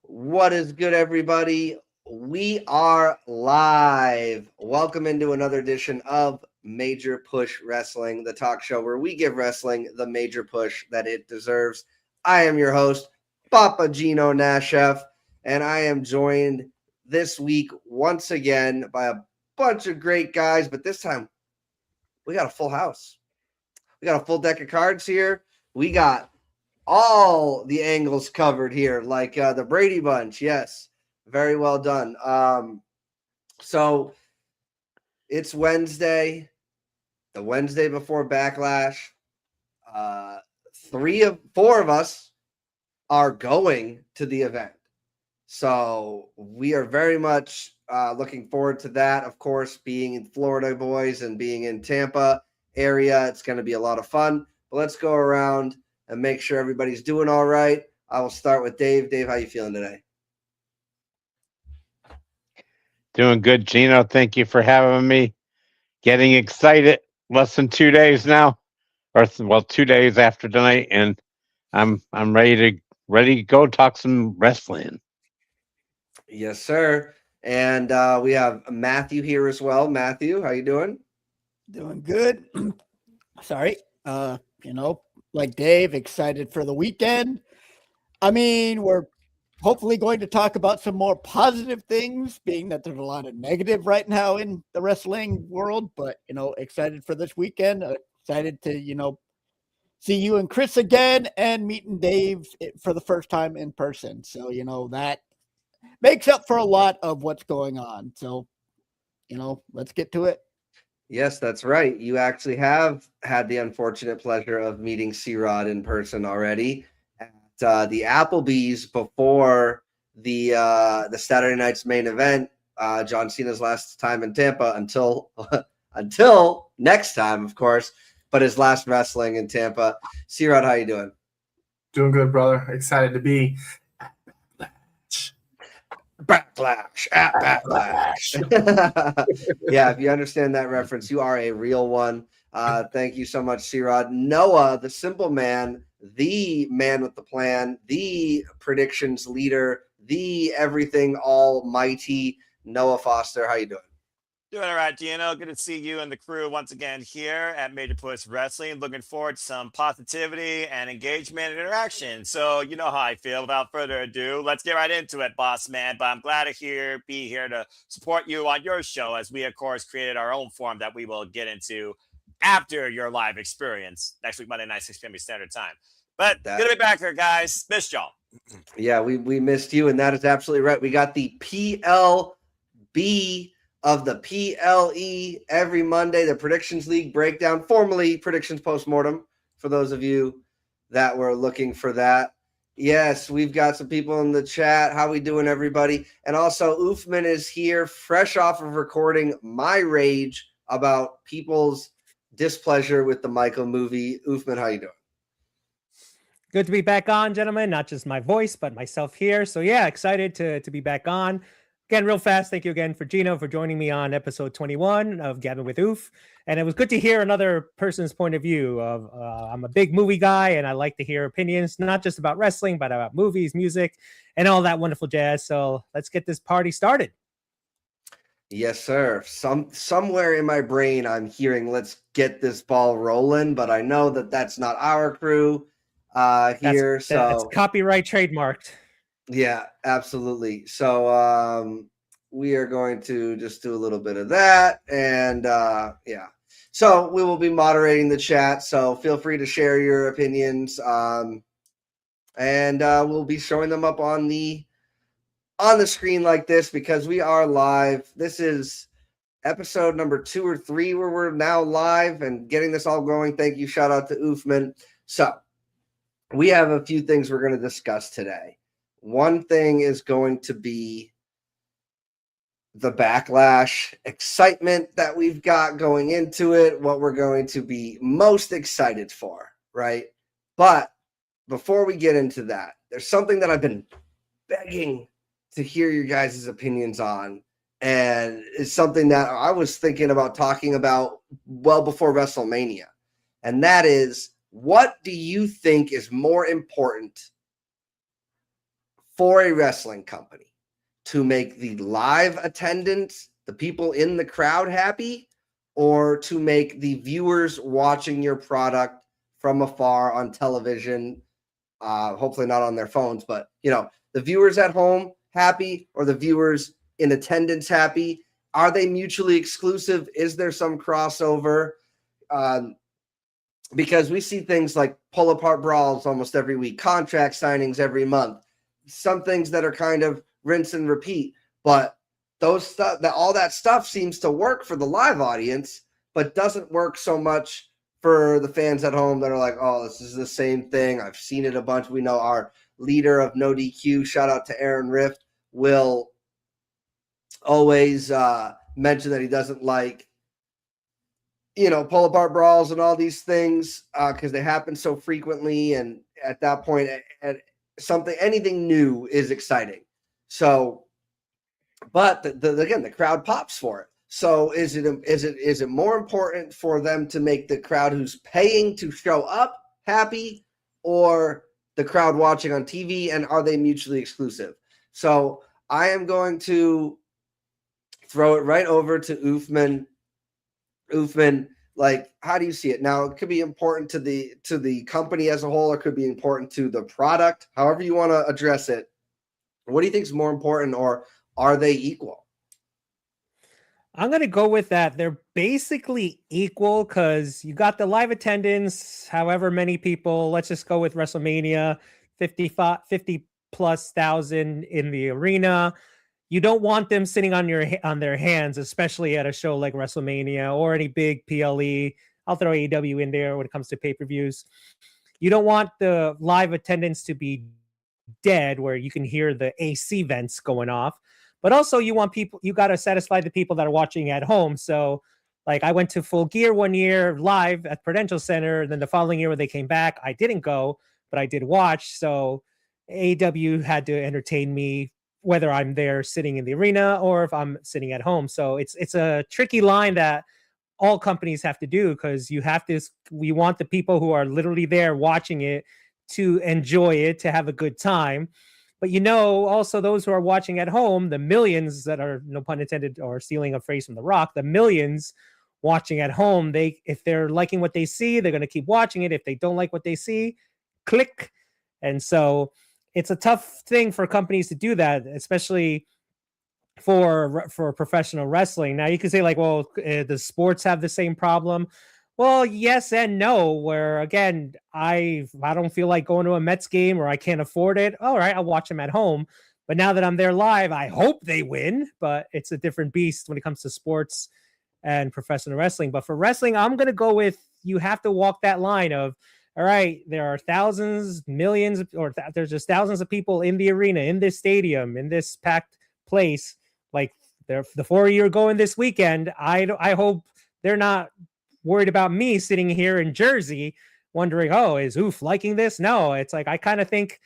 What is good, everybody? We are live. Welcome into another edition of Major Push Wrestling, the talk show where we give wrestling the major push that it deserves. I am your host, Papa Gino Nashef, and I am joined this week once again by a bunch of great guys, but this time we got a full house. We got a full deck of cards here. We got all the angles covered here, like the Brady Bunch. Yes, very well done. So it's Wednesday, the Wednesday before Backlash. 4 of us are going to the event. So we are very much looking forward to that. Of course, being in Florida, boys, and being in Tampa area, it's going to be a lot of fun. But let's go around and make sure everybody's doing all right. I will start with Dave. Dave, how you feeling today? Doing good, Gino. Thank you for having me. Getting excited. Less than 2 days now, 2 days after tonight, and I'm ready to go talk some wrestling. Yes, sir. And we have Matthew here as well. Matthew, how you doing? Doing good. Sorry. Like Dave, excited for the weekend. I mean, we're hopefully going to talk about some more positive things, being that there's a lot of negative right now in the wrestling world, but, excited for this weekend. Excited to, see you and Chris again and meeting Dave for the first time in person. So, that makes up for a lot of what's going on. So, let's get to it. Yes, that's right. You actually have had the unfortunate pleasure of meeting C-Rod in person already at the Applebee's before the Saturday night's main event, John Cena's last time in Tampa until next time, of course, but his last wrestling in Tampa. C-Rod, how you doing? Doing good, brother. Excited to be Backlash at Backlash. Yeah, if you understand that reference, you are a real one. Thank you so much, C-Rod. Noah, the simple man, the man with the plan, the predictions leader, the everything almighty Noah Foster. How you doing? Doing all right, Gino. Good to see you and the crew once again here at Major Push Wrestling. Looking forward to some positivity and engagement and interaction. So you know how I feel. Without further ado, let's get right into it, boss man. But I'm glad to be here to support you on your show, as we, of course, created our own forum that we will get into after your live experience next week, Monday night, 6 p.m. Standard Time. But good to be back here, guys. Missed y'all. Yeah, we missed you, and that is absolutely right. We got the PLB of the PLE every Monday, the Predictions League breakdown, formerly Predictions Postmortem, for those of you that were looking for that. Yes, we've got some people in the chat. How we doing, everybody? And also, Oofman is here, fresh off of recording my rage about people's displeasure with the Michael movie. Oofman, how you doing? Good to be back on, gentlemen. Not just my voice, but myself here. So yeah, excited to be back on. Again, real fast, thank you again for Gino for joining me on episode 21 of Gabbing with Oof. And it was good to hear another person's point of view. I'm a big movie guy, and I like to hear opinions, not just about wrestling, but about movies, music, and all that wonderful jazz. So let's get this party started. Yes, sir. Somewhere in my brain, I'm hearing "let's get this ball rolling," but I know that that's not our crew here. That's copyright trademarked. Yeah, absolutely. So we are going to just do a little bit of that. And yeah, so we will be moderating the chat. So feel free to share your opinions. And we'll be showing them up on the screen like this because we are live. This is episode number 2 or 3 where we're now live and getting this all going. Thank you. Shout out to Oofman. So we have a few things we're going to discuss today. One thing is going to be the Backlash excitement that we've got going into it, what we're going to be most excited for, right? But before we get into that, there's something that I've been begging to hear your guys' opinions on, and it's something that I was thinking about talking about well before WrestleMania, and that is, what do you think is more important for a wrestling company to make the live attendance, the people in the crowd happy, or to make the viewers watching your product from afar on television, hopefully not on their phones, but the viewers at home happy or the viewers in attendance happy? Are they mutually exclusive? Is there some crossover? Because we see things like pull apart brawls almost every week, contract signings every month, some things that are kind of rinse and repeat, but all that stuff seems to work for the live audience, but doesn't work so much for the fans at home that are like, oh, this is the same thing. I've seen it a bunch. We know our leader of No DQ, shout out to Aaron Rift, will always mention that he doesn't like, pull apart brawls and all these things because they happen so frequently. And at that point, anything new is exciting. So, but the crowd pops for it. So is it more important for them to make the crowd who's paying to show up happy, or the crowd watching on TV, and are they mutually exclusive? So I am going to throw it right over to Uthman. Uthman, like, how do you see it? Now, it could be important to the company as a whole, or it could be important to the product. However you want to address it. What do you think is more important, or are they equal? I'm going to go with that. They're basically equal because you got the live attendance, however many people. Let's just go with WrestleMania, 50 plus thousand in the arena. You don't want them sitting on their hands, especially at a show like WrestleMania or any big PLE. I'll throw AEW in there when it comes to pay-per-views. You don't want the live attendance to be dead where you can hear the AC vents going off. But also you got to satisfy the people that are watching at home. So like I went to Full Gear one year live at Prudential Center. And then the following year when they came back, I didn't go, but I did watch. So AEW had to entertain me, whether I'm there sitting in the arena or if I'm sitting at home. So it's a tricky line that all companies have to do, because we want the people who are literally there watching it to enjoy it, to have a good time. But also those who are watching at home, the millions that are, no pun intended, or stealing a phrase from The Rock, the millions watching at home, if they're liking what they see, they're going to keep watching it. If they don't like what they see, click. And so it's a tough thing for companies to do that, especially for professional wrestling. Now you can say like, well, the sports have the same problem. Well, yes and no, where again, I don't feel like going to a Mets game or I can't afford it. All right, I'll watch them at home. But now that I'm there live, I hope they win, but it's a different beast when it comes to sports and professional wrestling. But for wrestling, I'm going to go with, you have to walk that line of, all right, there are thousands, millions, or there's just thousands of people in the arena, in this stadium, in this packed place. Like the 4 year going this weekend, I hope they're not worried about me sitting here in Jersey wondering, oh, is Oof liking this? No, it's like, I kind of think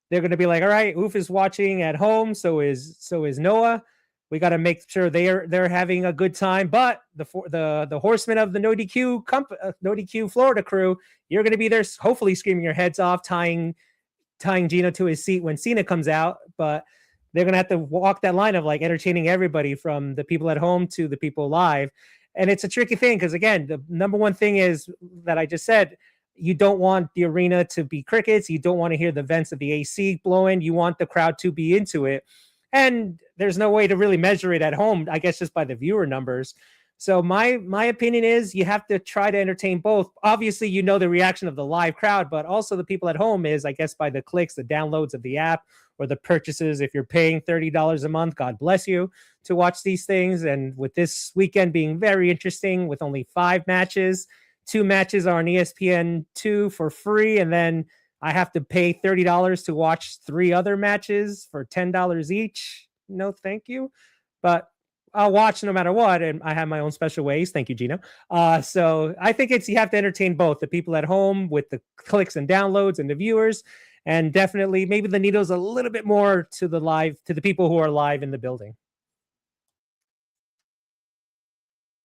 they're going to be like, all right, Oof is watching at home. So is Noah. We got to make sure they're having a good time. But the horsemen of the No DQ Florida crew, you're going to be there, hopefully screaming your heads off, tying Gino to his seat when Cena comes out. But they're going to have to walk that line of like entertaining everybody, from the people at home to the people live. And it's a tricky thing because, again, the number one thing is that I just said, you don't want the arena to be crickets. You don't want to hear the vents of the AC blowing. You want the crowd to be into it. And there's no way to really measure it at home, I guess, just by the viewer numbers. So my opinion is you have to try to entertain both. Obviously, the reaction of the live crowd, but also the people at home is, I guess, by the clicks, the downloads of the app, or the purchases. If you're paying $30 a month, God bless you, to watch these things. And with this weekend being very interesting with only 5 matches, 2 matches are on ESPN2 for free. And then I have to pay $30 to watch 3 other matches for $10 each. No, thank you. But I'll watch no matter what. And I have my own special ways. Thank you, Gino. So I think you have to entertain both the people at home with the clicks and downloads and the viewers. And definitely maybe the needle's a little bit more to the people who are live in the building.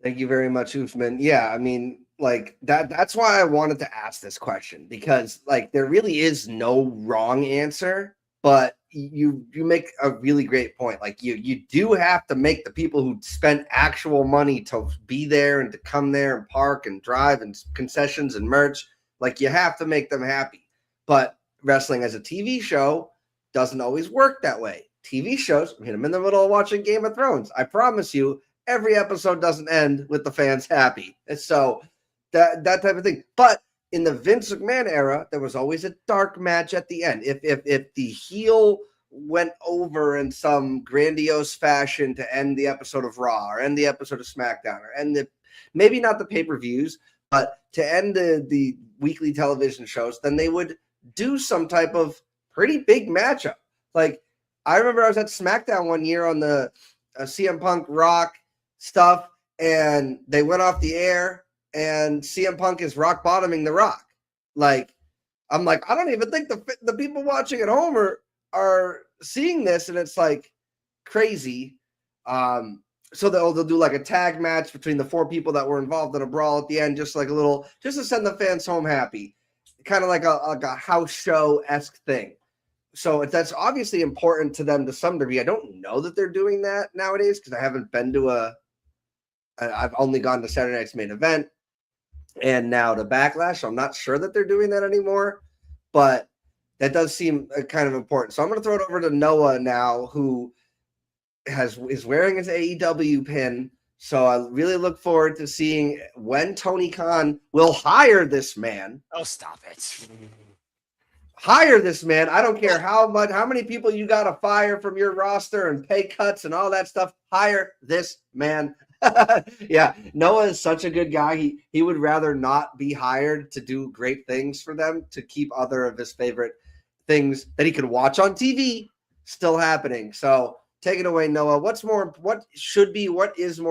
Thank you very much, Uthman. Yeah, I mean, like that's why I wanted to ask this question, because like there really is no wrong answer, but you make a really great point. Like you do have to make the people who spent actual money to be there and to come there and park and drive and concessions and merch, like you have to make them happy. But wrestling as a TV show doesn't always work that way. TV shows, I mean, I'm in the middle of watching Game of Thrones. I promise you, every episode doesn't end with the fans happy. And so that type of thing. But in the Vince McMahon era, there was always a dark match at the end. If the heel went over in some grandiose fashion to end the episode of Raw or end the episode of SmackDown or end maybe not the pay-per-views, but to end the weekly television shows, then they would do some type of pretty big matchup. Like, I remember I was at SmackDown one year on the CM Punk Rock stuff, and they went off the air, and CM Punk is rock bottoming The Rock. Like, I'm like, I don't even think the people watching at home are seeing this, and it's like crazy. So they'll do like a tag match between the 4 people that were involved in a brawl at the end, just to send the fans home happy, kind of like a house show-esque thing. So that's obviously important to them to some degree. I don't know that they're doing that nowadays because I haven't been to I've only gone to Saturday Night's Main Event and now to Backlash. So I'm not sure that they're doing that anymore, but that does seem kind of important. So I'm going to throw it over to Noah now, who is wearing his AEW pin. So I really look forward to seeing when Tony Khan will hire this man. Oh, stop it. Hire this man. I don't care how many people you got to fire from your roster and pay cuts and all that stuff. Hire this man. Yeah, Noah is such a good guy. He would rather not be hired to do great things for them, to keep other of his favorite things that he could watch on TV still happening. So take it away, Noah. What is more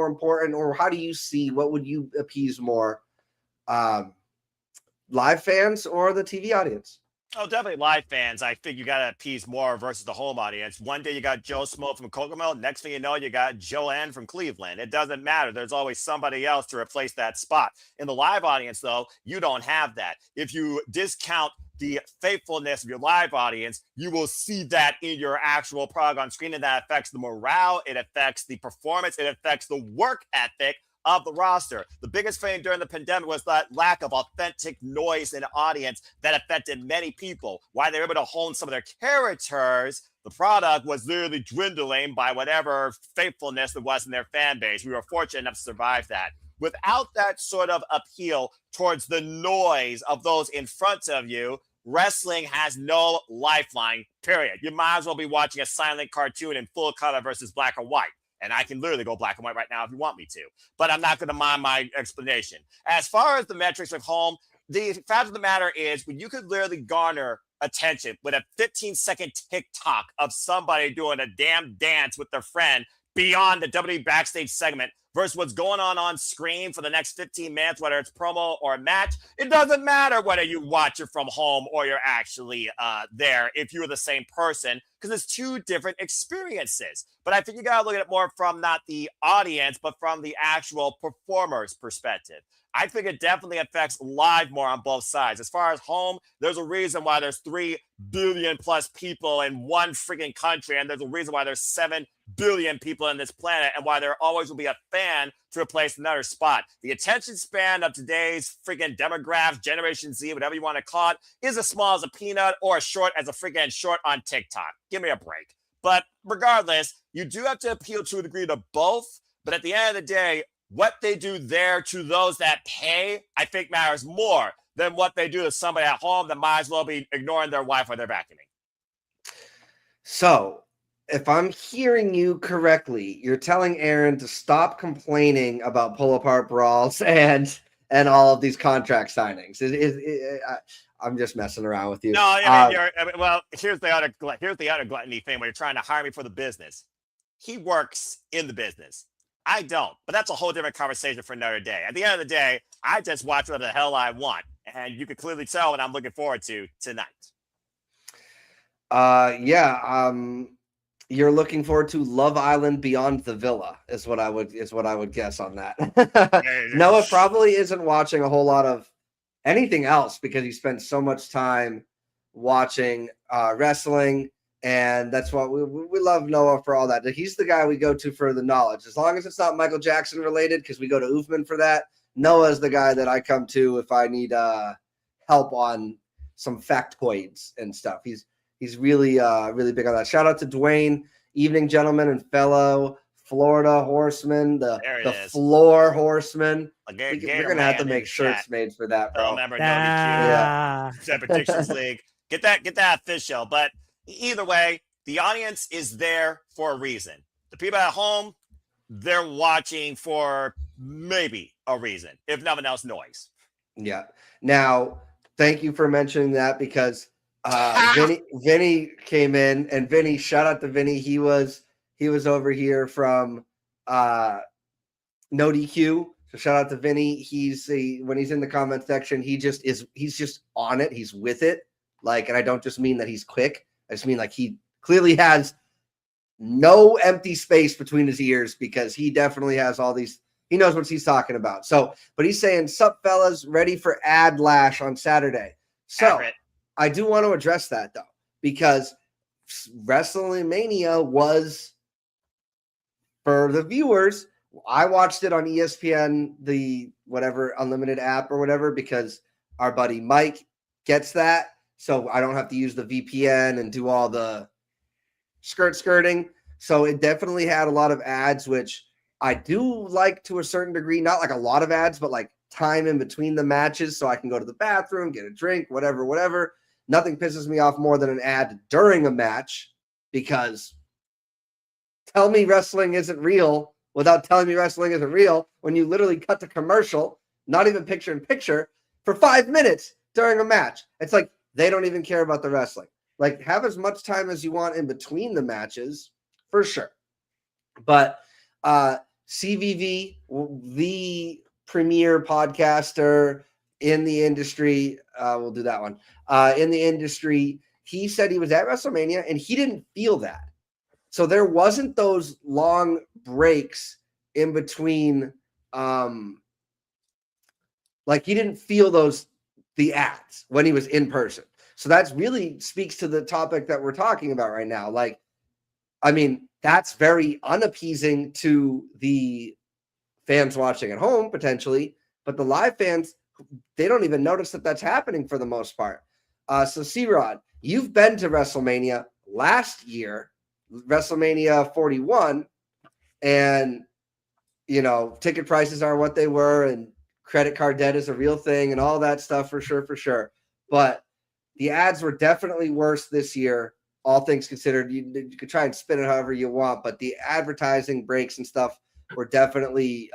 important, or how do you see, what would you appease more, live fans or the TV audience? Oh, definitely live fans. I think you got to appease more versus the home audience. One day you got Joe Smo from Kokomo. Next thing you know, you got Joanne from Cleveland. It doesn't matter. There's always somebody else to replace that spot. In the live audience, though, you don't have that. If you discount the faithfulness of your live audience, you will see that in your actual product on screen, and that affects the morale. It affects the performance. It affects the work ethic of the roster. The biggest thing during the pandemic was that lack of authentic noise in the audience that affected many people. While they were able to hone some of their characters, the product was literally dwindling by whatever faithfulness there was in their fan base. We were fortunate enough to survive that. Without that sort of appeal towards the noise of those in front of you, wrestling has no lifeline, period. You might as well be watching a silent cartoon in full color versus black and white. And I can literally go black and white right now if you want me to. But I'm not going to mind my explanation. As far as the metrics of home, the fact of the matter is, when you could literally garner attention with a 15-second TikTok of somebody doing a damn dance with their friend beyond the WWE backstage segment versus what's going on screen for the next 15 minutes, whether it's promo or a match, it doesn't matter whether you watch it from home or you're actually there if you're the same person, because it's 2 different experiences. But I think you got to look at it more from not the audience, but from the actual performer's perspective. I think it definitely affects live more on both sides. As far as home, there's a reason why there's 3 billion plus people in one freaking country, and there's a reason why there's 7 billion people on this planet, and why there always will be a fan to replace another spot. The attention span of today's freaking demographic, Generation Z, whatever you want to call it, is as small as a peanut or as short as a freaking short on TikTok. Give me a break. But regardless, you do have to appeal to a degree to both. But at the end of the day, what they do there to those that pay, I think matters more than what they do to somebody at home that might as well be ignoring their wife or their vacuuming. So, if I'm hearing you correctly, you're telling Aaron to stop complaining about pull-apart brawls and all of these contract signings. I'm just messing around with you. No, well, here's the other gluttony thing when you're trying to hire me for the business. He works in the business. I don't, but that's a whole different conversation for another day. At the end of the day, I just watch whatever the hell I want, and you can clearly tell what I'm looking forward to tonight. You're looking forward to Love Island Beyond the Villa is what I would guess on that. Noah probably isn't watching a whole lot of anything else because he spends so much time watching wrestling And that's what we love Noah for all that. He's the guy we go to for the knowledge. As long as it's not Michael Jackson related, because we go to Uthman for that. Noah is the guy that I come to if I need help on some factoids and stuff. He's really really big on that. Shout out to Dwayne, evening gentleman and fellow Florida horseman, the floor horseman. We're gonna have to make shirts made for that, bro. Remember, WWEUniverse Predictions League. Get that official. But either way, the audience is there for a reason. The people at home, they're watching for maybe a reason, if nothing else, noise. Yeah. Now, thank you for mentioning that, because Vinny came in, and Vinny, shout out to Vinny. He was over here from No DQ. So shout out to Vinny. When he's in the comment section, he's just on it. He's with it. And I don't just mean that he's quick. I just mean he clearly has no empty space between his ears, because he definitely has all these. He knows what he's talking about. So, but he's saying, "Sup, fellas, ready for ad lash on Saturday." So, I do want to address that though, because WrestleMania was, for the viewers, I watched it on ESPN, the whatever unlimited app or whatever, because our buddy Mike gets that. So I don't have to use the VPN and do all the skirting. So it definitely had a lot of ads, which I do like to a certain degree. Not like a lot of ads, but time in between the matches, so I can go to the bathroom, get a drink, whatever. Nothing pisses me off more than an ad during a match, because tell me wrestling isn't real without telling me wrestling isn't real when you literally cut to commercial, not even picture in picture, for 5 minutes during a match. It's they don't even care about the wrestling. Have as much time as you want in between the matches, for sure. But CVV, the premier podcaster in the industry, we'll do that one, in the industry, he said he was at WrestleMania and he didn't feel that. So there wasn't those long breaks in between. He didn't feel the ads when he was in person. So that really speaks to the topic that we're talking about right now. That's very unappeasing to the fans watching at home, potentially, but the live fans, they don't even notice that that's happening for the most part. So C-Rod, you've been to WrestleMania last year, WrestleMania 41, and, ticket prices are what they were, and credit card debt is a real thing and all that stuff, for sure. But the ads were definitely worse this year, all things considered. You could try and spin it however you want, but the advertising breaks and stuff were definitely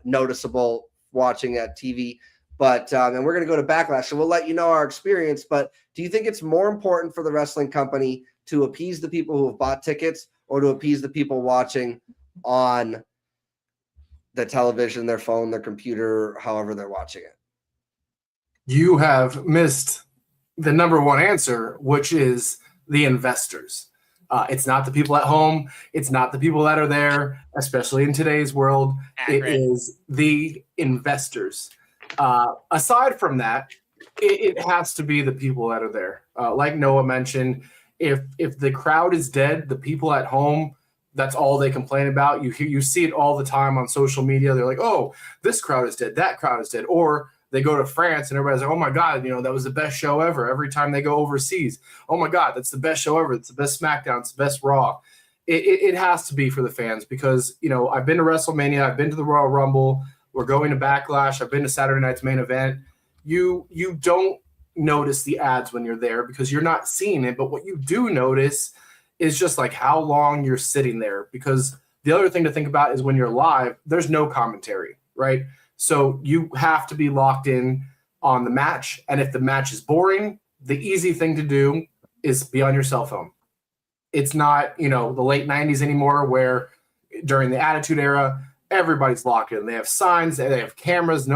noticeable watching at TV. But and we're going to go to Backlash, so we'll let you know our experience. But do you think it's more important for the wrestling company to appease the people who have bought tickets, or to appease the people watching on the television, their phone, their computer, however they're watching it? You have missed the number one answer, which is the investors. It's not the people at home. It's not the people that are there, especially in today's world. Accurate. It is the investors. Aside from that, it has to be the people that are there. Like Noah mentioned, if the crowd is dead, the people at home, that's all they complain about. You see it all the time on social media. They're like, "Oh, this crowd is dead. That crowd is dead." Or they go to France and everybody's like, "Oh my God, that was the best show ever." Every time they go overseas, "Oh my God, that's the best show ever. It's the best SmackDown. It's the best Raw." It has to be for the fans, because I've been to WrestleMania, I've been to the Royal Rumble, we're going to Backlash, I've been to Saturday night's main event. You don't notice the ads when you're there because you're not seeing it, but what you do notice is just how long you're sitting there, because the other thing to think about is when you're live, there's no commentary, right? So you have to be locked in on the match. And if the match is boring, the easy thing to do is be on your cell phone. It's not, the late 90s anymore, where during the Attitude Era, everybody's locked in. They have signs, they have cameras,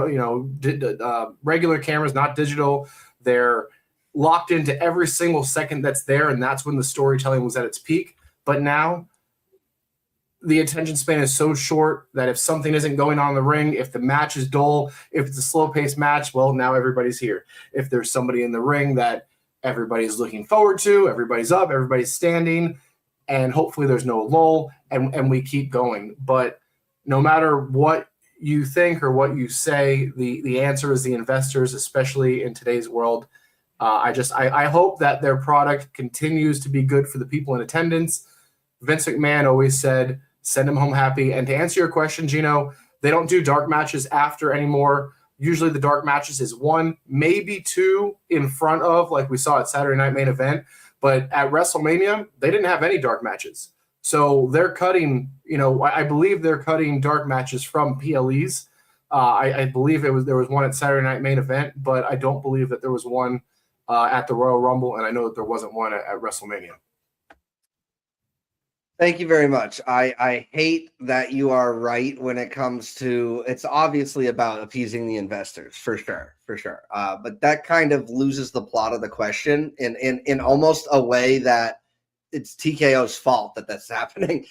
regular cameras, not digital. They're locked into every single second that's there, and that's when the storytelling was at its peak. But now the attention span is so short that if something isn't going on in the ring, if the match is dull, if it's a slow-paced match, well, now everybody's here. If there's somebody in the ring that everybody's looking forward to, everybody's up, everybody's standing, and hopefully there's no lull, and we keep going. But no matter what you think or what you say, the answer is the investors, especially in today's world. I hope that their product continues to be good for the people in attendance. Vince McMahon always said, send them home happy. And to answer your question, Gino, they don't do dark matches after anymore. Usually the dark matches is 1, maybe 2 in front of, like we saw at Saturday Night Main Event. But at WrestleMania, they didn't have any dark matches. So they're cutting, I believe they're cutting dark matches from PLEs. I believe there was one at Saturday Night Main Event, but I don't believe that there was one at the Royal Rumble, and I know that there wasn't one at WrestleMania. Thank you very much. I hate that you are right when it comes to, it's obviously about appeasing the investors, for sure. But that kind of loses the plot of the question in almost a way that it's TKO's fault that that's happening.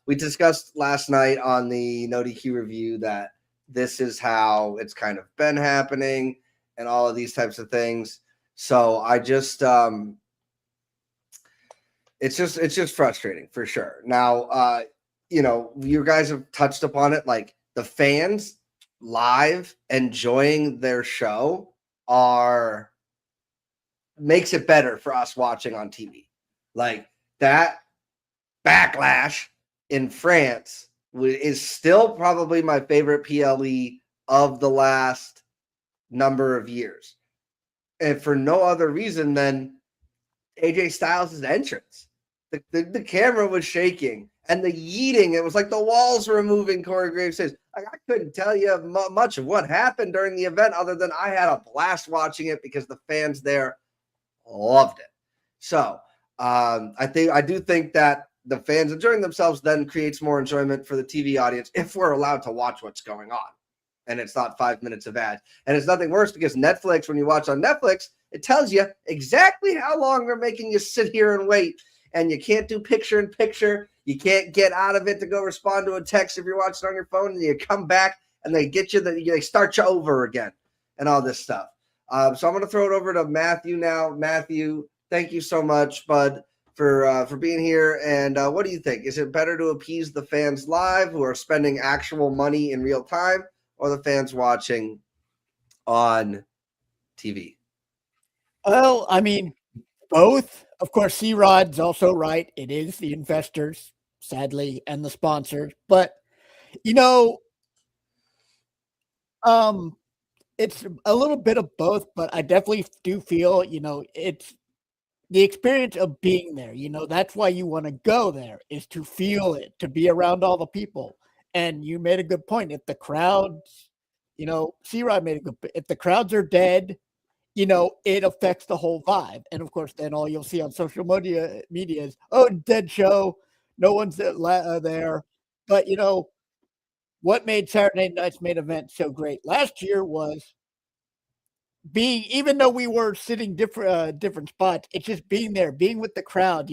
We discussed last night on the No DQ review that this is how it's kind of been happening and all of these types of things. So I just, it's just frustrating for sure. Now, you guys have touched upon it. Like the fans live enjoying their show makes it better for us watching on TV. Like that Backlash in France is still probably my favorite PLE of the last number of years. And for no other reason than AJ Styles' entrance. The camera was shaking and the yeeting, it was like the walls were moving. Corey Graves says, I couldn't tell you much of what happened during the event other than I had a blast watching it because the fans there loved it. So I do think that the fans enjoying themselves then creates more enjoyment for the TV audience if we're allowed to watch what's going on. And it's not 5 minutes of ads. And it's nothing worse because Netflix, when you watch on Netflix, it tells you exactly how long they're making you sit here and wait. And you can't do picture-in-picture. You can't get out of it to go respond to a text if you're watching on your phone. And you come back and they get you, they start you over again and all this stuff. So I'm going to throw it over to Matthew now. Matthew, thank you so much, bud, for being here. And what do you think? Is it better to appease the fans live who are spending actual money in real time or the fans watching on TV? Well, I mean, both. Of course, C-Rod's also right. It is the investors, sadly, and the sponsors. But, it's a little bit of both, but I definitely do feel, it's the experience of being there. That's why you want to go there, is to feel it, to be around all the people. And you made a good point. If the crowds, C-Rod made a good point. If the crowds are dead, it affects the whole vibe. And of course, then all you'll see on social media is, dead show. No one's there. But, what made Saturday night's main event so great last year was even though we were sitting different spots, it's just being there, being with the crowd,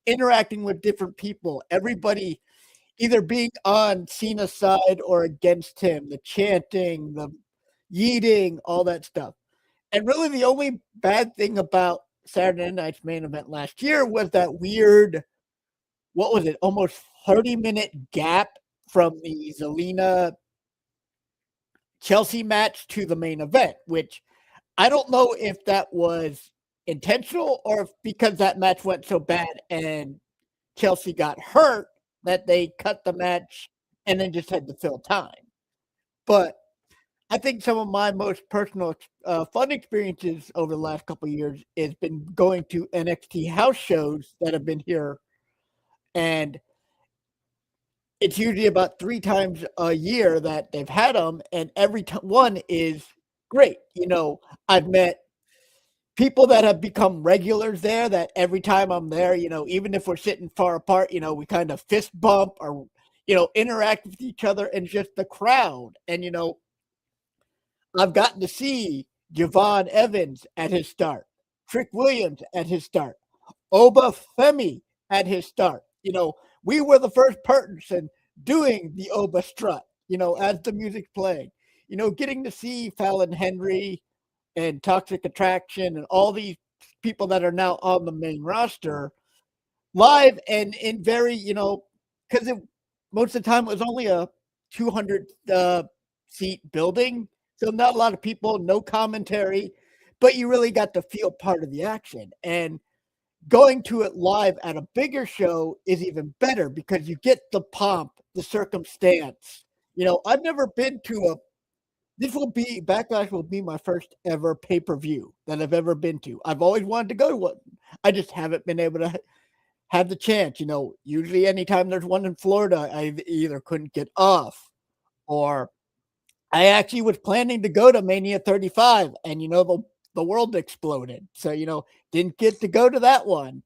interacting with different people, everybody either being on Cena's side or against him, the chanting, the yeeting, all that stuff. And really the only bad thing about Saturday night's main event last year was that weird, what was it, almost 30-minute gap from the Zelina Chelsea match to the main event, which I don't know if that was intentional or if because that match went so bad and Chelsea got hurt that they cut the match and then just had to fill time. But I think some of my most personal fun experiences over the last couple of years has been going to NXT house shows that have been here. And it's usually about 3 times a year that they've had them. And every one is great. I've met people that have become regulars there that every time I'm there, even if we're sitting far apart, we kind of fist bump or, interact with each other and just the crowd. And, I've gotten to see Javon Evans at his start, Trick Williams at his start, Oba Femi at his start. We were the first person doing the Oba strut, as the music's playing. Getting to see Fallon Henry and Toxic Attraction and all these people that are now on the main roster live and in very, because most of the time it was only a 200 seat building. So not a lot of people, no commentary, but you really got to feel part of the action. And going to it live at a bigger show is even better because you get the pomp, the circumstance. I've never been to Backlash will be my first ever pay-per-view that I've ever been to. I've always wanted to go to one. I just haven't been able to have the chance. Usually anytime there's one in Florida, I either couldn't get off or I actually was planning to go to Mania 35 and, the world exploded. So, didn't get to go to that one.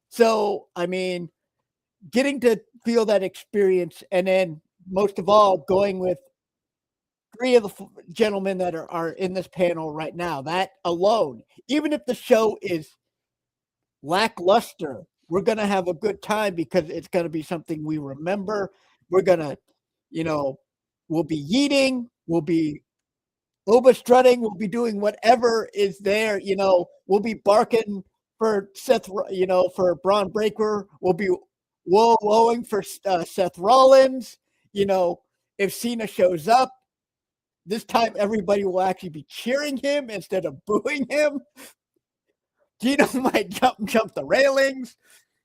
So, I mean, getting to feel that experience and then most of all, going with 3 of the gentlemen that are in this panel right now, that alone, even if the show is lackluster, we're going to have a good time because it's going to be something we remember. We're going to, we'll be yeeting, we'll be strutting, we'll be doing whatever is there, we'll be barking for Seth, for Braun Breaker, we'll be whoa-whoaing for Seth Rollins, if Cena shows up, this time everybody will actually be cheering him instead of booing him. Gino might jump the railings.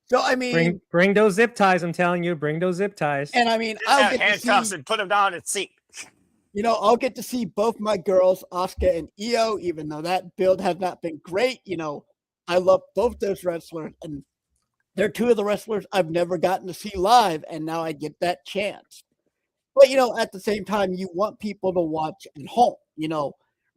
So, I mean... Bring those zip ties, I'm telling you. Bring those zip ties. And, I mean, I'll get handcuffs to see... and put him down at seat. I'll get to see both my girls, Asuka and Io, even though that build has not been great. I love both those wrestlers, and they're 2 of the wrestlers I've never gotten to see live, and now I get that chance. But, at the same time, you want people to watch at home.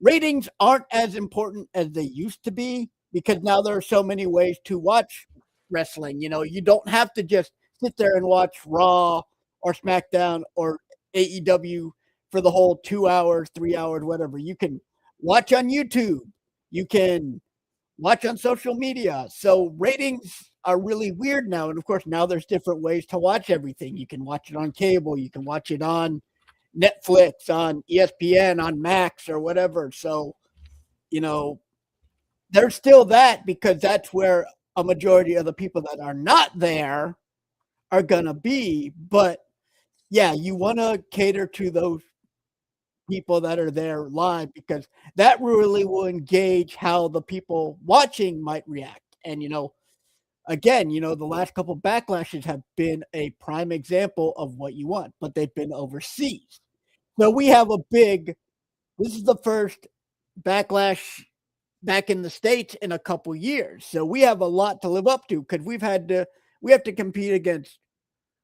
Ratings aren't as important as they used to be because now there are so many ways to watch wrestling. You don't have to just sit there and watch Raw or SmackDown or AEW for the whole 2 hours, 3 hours, whatever. You can watch on YouTube. You can watch on social media. So ratings are really weird now. And of course, now there's different ways to watch everything. You can watch it on cable. You can watch it on Netflix, on ESPN, on Max or whatever. So, there's still that because that's where a majority of the people that are not there are going to be. But yeah, you want to cater to those people that are there live because that really will engage how the people watching might react. And, again, the last couple backlashes have been a prime example of what you want, but they've been overseas. So we have this is the first backlash back in the States in a couple years. So we have a lot to live up to because we have to compete against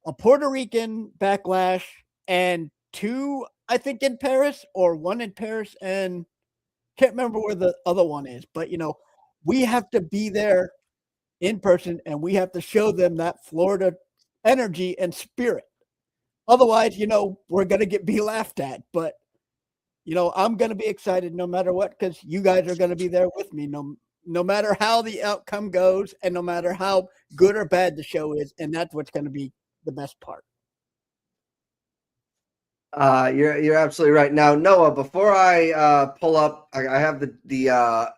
a Puerto Rican backlash and 2, I think, in Paris or 1 in Paris and can't remember where the other one is, but we have to be there in person and we have to show them that Florida energy and spirit. Otherwise, we're going to be laughed at, but I'm going to be excited no matter what, because you guys are going to be there with me no matter how the outcome goes and no matter how good or bad the show is. And that's what's going to be the best part. You're absolutely right. Now, Noah, before I pull up, I have the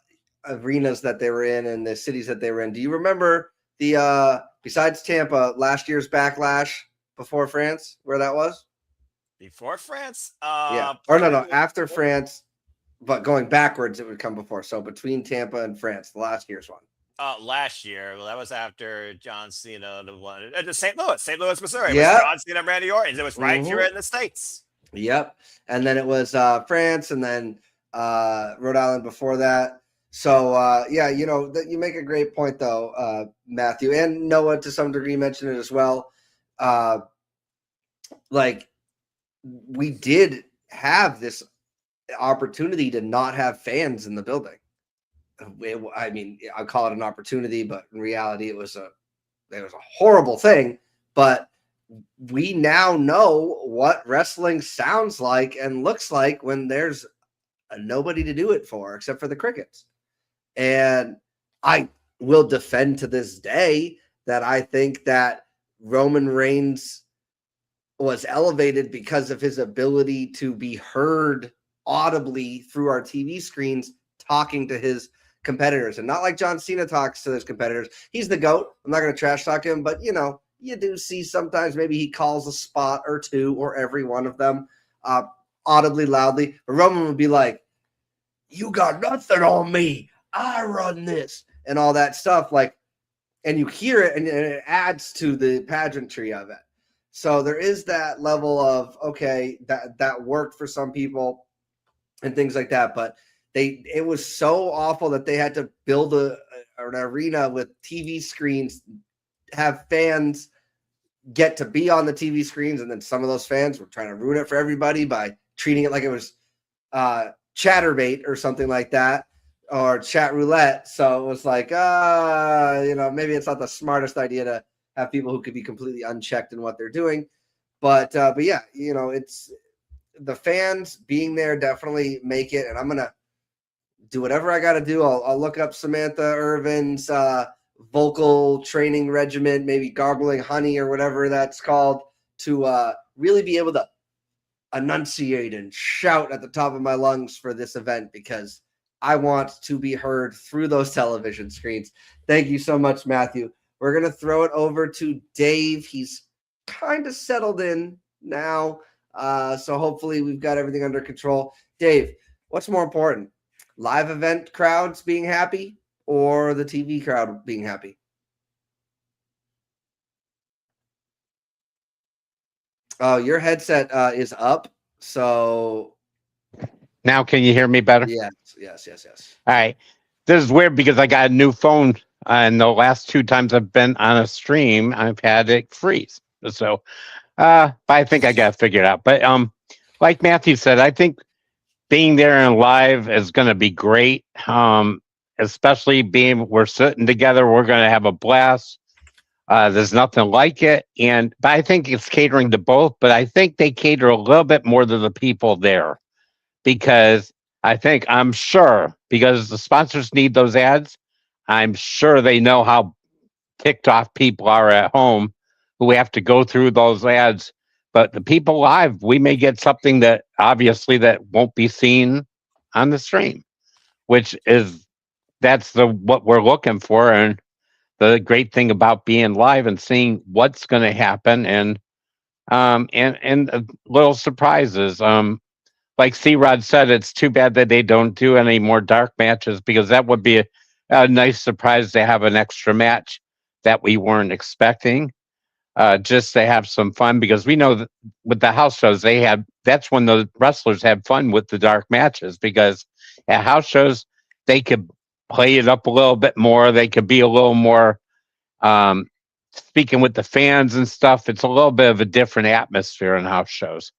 arenas that they were in and the cities that they were in. Do you remember besides Tampa, last year's Backlash before France, where that was? Before France? Yeah. Or no, after France, but going backwards, it would come before. So between Tampa and France, the last year's one. Last year, well, that was after John Cena, the one at St. Louis, Missouri. Yeah. It was John Cena, Randy Orton. It was right here in the States. Yep. And then it was France and then Rhode Island before that. So, yeah, you make a great point, though, Matthew. And Noah, to some degree, mentioned it as well. We did have this opportunity to not have fans in the building. I'll call it an opportunity, but in reality, it was a horrible thing. But we now know what wrestling sounds like and looks like when there's nobody to do it for, except for the crickets. And I will defend to this day that I think that Roman Reigns was elevated because of his ability to be heard audibly through our TV screens, talking to his competitors, and not like John Cena talks to his competitors. He's the GOAT. I'm not going to trash talk him, but you do see sometimes maybe he calls a spot or two or every one of them audibly, loudly. But Roman would be like, "You got nothing on me. I run this," and all that stuff. Like, and you hear it, and it adds to the pageantry of it. So there is that level of, okay, that worked for some people and things like that. But it was so awful that they had to build an arena with TV screens, have fans get to be on the TV screens, and then some of those fans were trying to ruin it for everybody by treating it like it was chatterbait or something like that, or chat roulette. So it was like, maybe it's not the smartest idea to have people who could be completely unchecked in what they're doing. But yeah, it's the fans being there definitely make it. And I'm going to do whatever I got to do. I'll look up Samantha Irvin's vocal training regimen, maybe gargling honey or whatever that's called, to really be able to enunciate and shout at the top of my lungs for this event, because I want to be heard through those television screens. Thank you so much, Matthew. We're going to throw it over to Dave. He's kind of settled in now, so hopefully we've got everything under control. Dave, what's more important, live event crowds being happy or the TV crowd being happy? Oh, your headset is up, so Now, can you hear me better? Yes. All right. This is weird because I got a new phone, and the last 2 times I've been on a stream, I've had it freeze. So, but I think I got to figure it out. But like Matthew said, I think being there and live is going to be great. Especially we're sitting together, we're going to have a blast. There's nothing like it, but I think it's catering to both. But I think they cater a little bit more to the people there, because I'm sure, because the sponsors need those ads, I'm sure they know how ticked off people are at home who have to go through those ads. But the people live, we may get something that obviously that won't be seen on the stream, that's what we're looking for. And the great thing about being live and seeing what's going to happen, and little surprises. Like C-Rod said, it's too bad that they don't do any more dark matches, because that would be a nice surprise to have an extra match that we weren't expecting, just to have some fun, because we know that with the house shows that's when the wrestlers have fun with the dark matches, because at house shows they could play it up a little bit more. They could be a little more speaking with the fans and stuff. It's a little bit of a different atmosphere in house shows.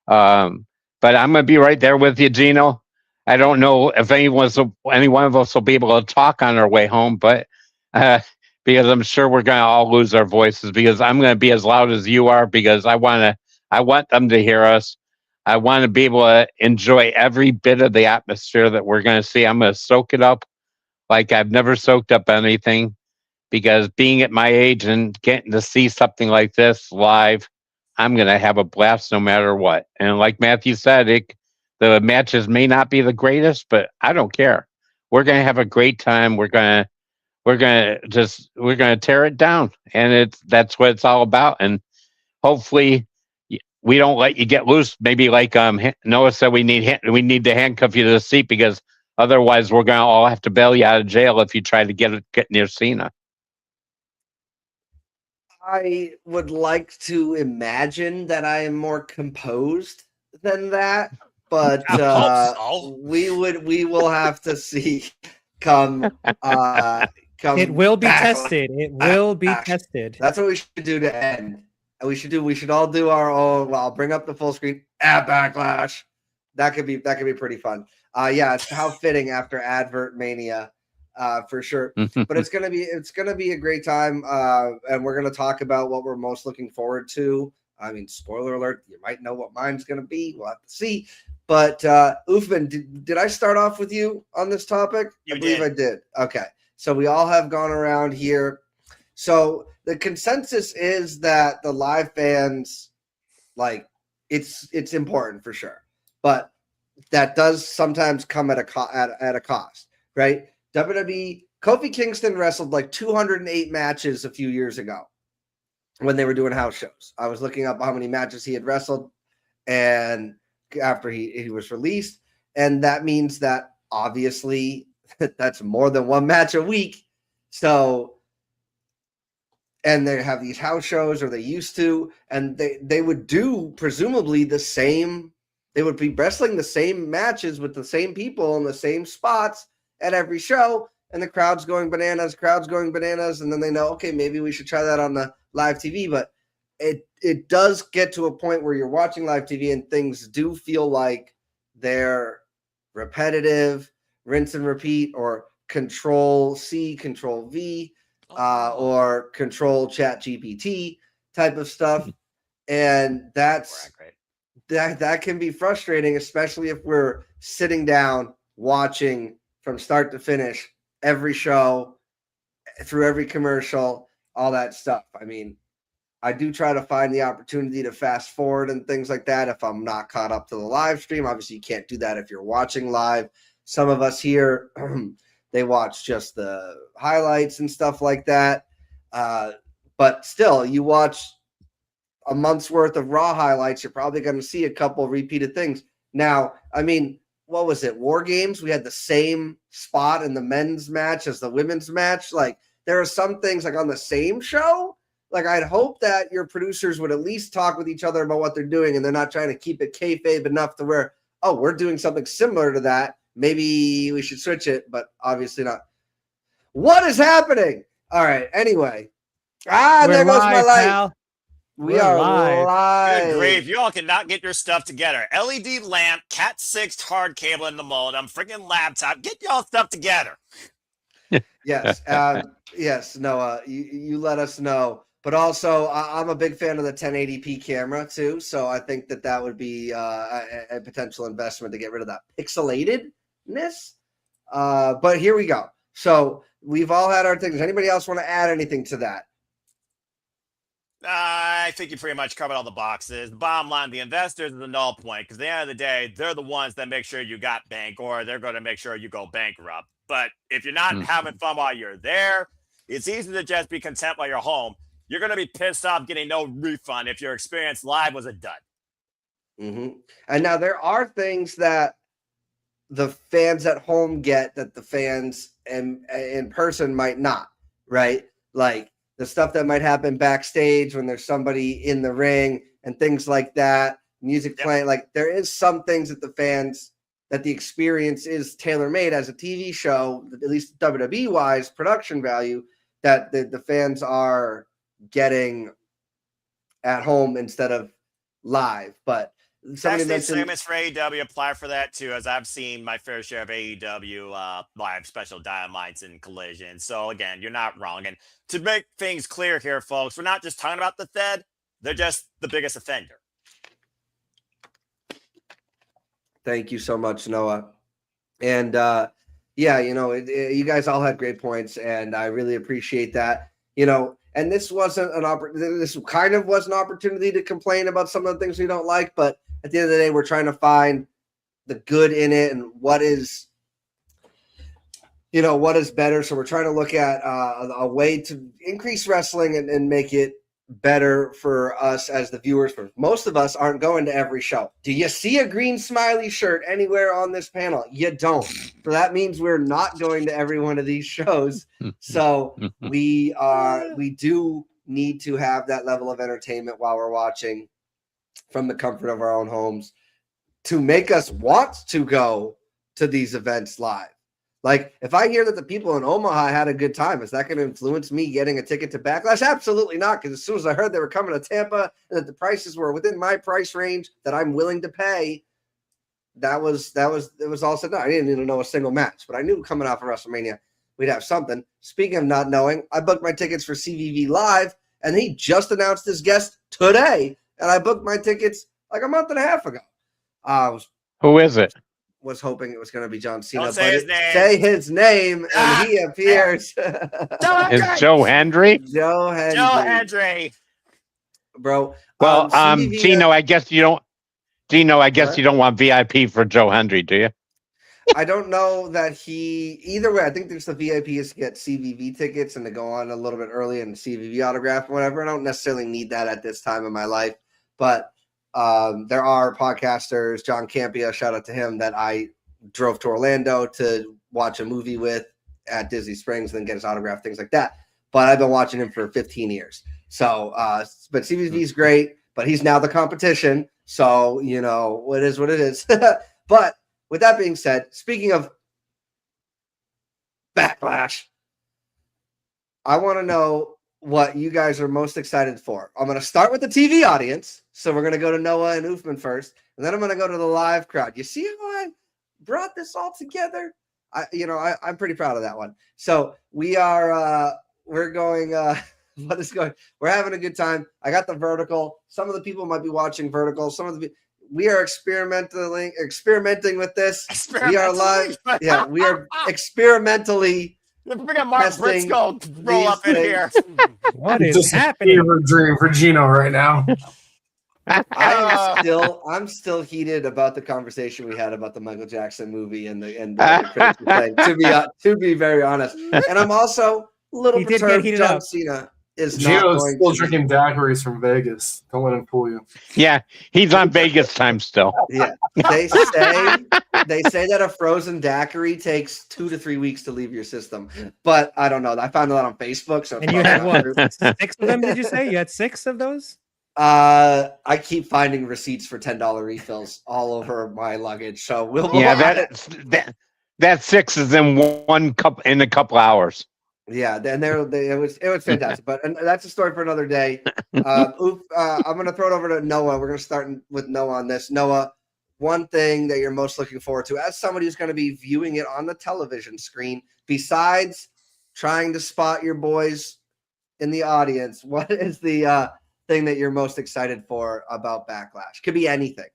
But I'm going to be right there with you, Gino. I don't know if any one of us will be able to talk on our way home, but because I'm sure we're going to all lose our voices, because I'm going to be as loud as you are, because I want them to hear us. I want to be able to enjoy every bit of the atmosphere that we're going to see. I'm going to soak it up like I've never soaked up anything, because being at my age and getting to see something like this live, I'm going to have a blast no matter what. And like Matthew said, the matches may not be the greatest, but I don't care. We're going to have a great time. We're going to tear it down. And that's what it's all about. And hopefully we don't let you get loose. Maybe like Noah said, we need to handcuff you to the seat, because otherwise we're going to all have to bail you out of jail if you try to get near Cena. I would like to imagine that I am more composed than that, but we will have to see come It will be tested. It will be Backlash. tested. That's what we should do to end. We should all do our own. Well, I'll bring up the full screen at Backlash. That could be pretty fun. Yeah, it's how fitting after Advert Mania, for sure. But it's gonna be a great time, and we're gonna talk about what we're most looking forward to. I mean, spoiler alert, you might know what mine's gonna be. We'll have to see. But Ufman, did I start off with you on this topic? I believe I did. Okay, so we all have gone around here. So the consensus is that the live fans, like, it's important for sure, but that does sometimes come at a cost, right? WWE, Kofi Kingston wrestled like 208 matches a few years ago when they were doing house shows. I was looking up how many matches he had wrestled and after he was released. And that means that obviously that's more than one match a week. So, and they have these house shows, or they used to, and they would do presumably the same. They would be wrestling the same matches with the same people in the same spots at every show, and the crowd's going bananas, and then they know, okay, maybe we should try that on the live TV. But it does get to a point where you're watching live TV and things do feel like they're repetitive, rinse and repeat, or Control C, Control V, or Control Chat GPT type of stuff. And that can be frustrating, especially if we're sitting down watching from start to finish every show, through every commercial, all that stuff. I mean, I do try to find the opportunity to fast forward and things like that if I'm not caught up to the live stream. Obviously, you can't do that if you're watching live. Some of us here, they watch just the highlights and stuff like that. But still, you watch a month's worth of Raw highlights, you're probably going to see a couple repeated things. Now, I mean, what was it? War Games? We had the same spot in the men's match as the women's match. Like, there are some things like on the same show. Like, I'd hope that your producers would at least talk with each other about what they're doing, and they're not trying to keep it kayfabe enough to where, oh, we're doing something similar to that. Maybe we should switch it, but obviously not. What is happening? All right. Anyway. There goes my light. Pal. We are live. Good grief. You all cannot get your stuff together. LED lamp, Cat 6 hard cable in the modem, freaking laptop. Get y'all stuff together. Yes. Yes, Noah, you let us know. But also, I'm a big fan of the 1080p camera, too. So I think that would be a potential investment to get rid of that pixelatedness. But here we go. So we've all had our things. Anybody else want to add anything to that? I think you pretty much covered all the boxes. The bottom line, the investors is the null point, because at the end of the day, they're the ones that make sure you got bank, or they're going to make sure you go bankrupt. But if you're not having fun while you're there, it's easy to just be content while you're home. You're going to be pissed off getting no refund if your experience live was a dud. Mm-hmm. And now there are things that the fans at home get that the fans in person might not, right? Like the stuff that might happen backstage when there's somebody in the ring and things like that, music playing. Like there is some things that the fans, that the experience is tailor-made as a TV show, at least WWE-wise, production value, that the fans are getting at home instead of live. But somebody That's the mentioned same as for AEW. Apply for that too, as I've seen my fair share of AEW live special dynamites and collisions. So again, you're not wrong. And to make things clear here, folks, we're not just talking about the Fed; they're just the biggest offender. Thank you so much, Noah. And yeah, you know, you guys all had great points, and I really appreciate that. You know, and this wasn't an opportunity. This kind of was an opportunity to complain about some of the things we don't like, but at the end of the day, we're trying to find the good in it and what is, you know, what is better. So we're trying to look at a way to increase wrestling and make it better for us as the viewers. For most of us aren't going to every show. Do you see a green smiley shirt anywhere on this panel? You don't. So that means we're not going to every one of these shows. So we do need to have that level of entertainment while we're watching from the comfort of our own homes to make us want to go to these events live. Like, if I hear that the people in Omaha had a good time, is that going to influence me getting a ticket to Backlash? Absolutely not, because as soon as I heard they were coming to Tampa and that the prices were within my price range that I'm willing to pay, it was all said. No, I didn't even know a single match, but I knew coming off of WrestleMania we'd have something. Speaking of not knowing, I booked my tickets for CVV Live, and he just announced his guest today, and I booked my tickets like a month and a half ago. Who is it? Was hoping it was going to be John Cena. Don't say his name. Say his name, and he appears. Is Joe Hendry? Joe Hendry. Joe Hendry. Bro. Well, CVV, Gino, I guess you don't. Gino, I guess you don't want VIP for Joe Hendry, do you? I don't know that either way. I think there's the VIPs to get CVV tickets and to go on a little bit early and CVV autograph or whatever. I don't necessarily need that at this time in my life, but there are podcasters, John Campia, shout out to him, that I drove to Orlando to watch a movie with at Disney Springs and then get his autograph, things like that. But I've been watching him for 15 years. So, but CVV is great, but he's now the competition. So, it is what it is. But with that being said, speaking of Backlash, I want to know what you guys are most excited for. I'm going to start with the TV audience. So we're going to go to Noah and Oofman first, and then I'm going to go to the live crowd. You see how I brought this all together? I'm pretty proud of that one. So we're going, we're having a good time. I got the vertical. Some of the people might be watching vertical. We are experimenting with this. We are live. Yeah, we are experimentally. We got Mark Briscoe roll up in here. What is Just happening? a dream for Gino right now. I'm still heated about the conversation we had about the Michael Jackson movie and the critics thing, to be very honest. And I'm also a little He did get perturbed heated John up. Cena is not Gino's going still to. drinking daiquiris from Vegas. Don't let him fool you. Yeah, he's on Vegas time still. Yeah, they say that a frozen daiquiri takes 2 to 3 weeks to leave your system, but I don't know. I found that on Facebook. So And you had what? 6 of them? Did you say you had 6 of those? I keep finding receipts for $10 refills all over my luggage. So we'll Yeah, that 6 is in one cup in a couple hours. Yeah, then it was fantastic, but that's a story for another day. I'm going to throw it over to Noah. We're going to start with Noah on this. Noah, one thing that you're most looking forward to as somebody who's going to be viewing it on the television screen, besides trying to spot your boys in the audience, what is the thing that you're most excited for about Backlash? Could be anything.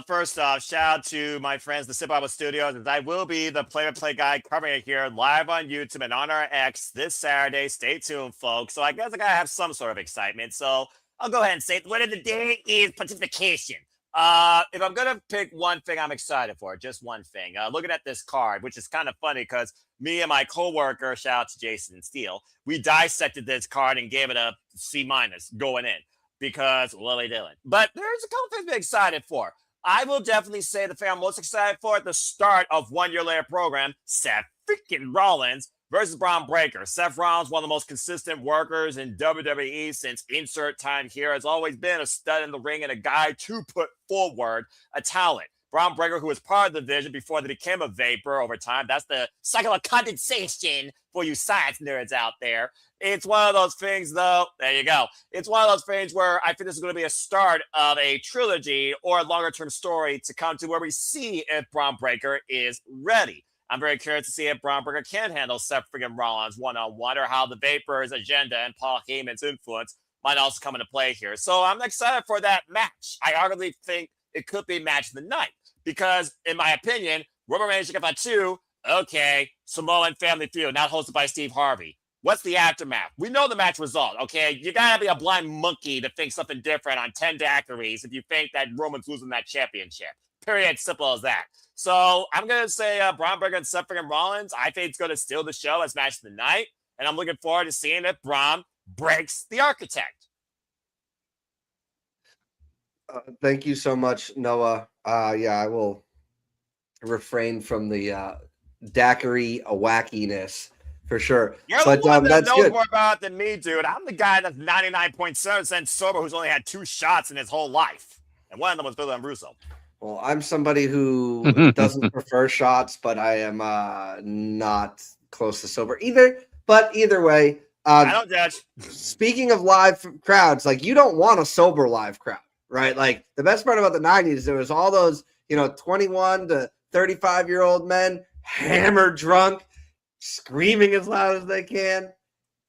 First off, shout out to my friends, the Sip Bible Studios, as I will be the play-by-play guy covering it here live on YouTube and on our X this Saturday. Stay tuned, folks. So I guess I gotta have some sort of excitement. So I'll go ahead and say the word of the day is participation. If I'm gonna pick one thing I'm excited for, just one thing. Looking at this card, which is kind of funny because me and my coworker, shout out to Jason Steele, we dissected this card and gave it a C- going in because Lily Dillon. But there's a couple things I'm excited for. I will definitely say the thing I'm most excited for at the start of 1 year later program, Seth freaking Rollins versus Braun Breaker. Seth Rollins, one of the most consistent workers in WWE since insert time here, has always been a stud in the ring and a guy to put forward a talent. Braun Breaker, who was part of the division before they became a vapor over time. That's the cycle of condensation for you science nerds out there. It's one of those things, though. There you go. It's one of those things where I think this is going to be a start of a trilogy or a longer-term story to come to where we see if Braun Breaker is ready. I'm very curious to see if Braun Breaker can handle Seth friggin' Rollins one-on-one or how the Vapor's agenda and Paul Heyman's influence might also come into play here. So I'm excited for that match. I arguably think it could be match of the night because, in my opinion, Roman Reigns got 2. Okay, Samoan Family Feud, not hosted by Steve Harvey. What's the aftermath? We know the match result, okay? You gotta be a blind monkey to think something different on 10 daiquiris if you think that Roman's losing that championship. Period. Simple as that. So I'm gonna say Braun Breaker and Seth freaking Rollins. I think it's gonna steal the show as match of the night, and I'm looking forward to seeing if Braun breaks the architect. Thank you so much, Noah. Yeah, I will refrain from the daiquiri wackiness for sure. You're But the one that that's knows good. more about it than me, dude. I'm the guy that's 99.7% sober who's only had 2 shots in his whole life. And one of them was Billy Russo. Well, I'm somebody who doesn't prefer shots, but I am not close to sober either. But either way, I don't judge. speaking of live crowds, like you don't want a sober live crowd, right? Like the best part about the 90s, there was all those, 21 to 35-year-old men hammered drunk, screaming as loud as they can.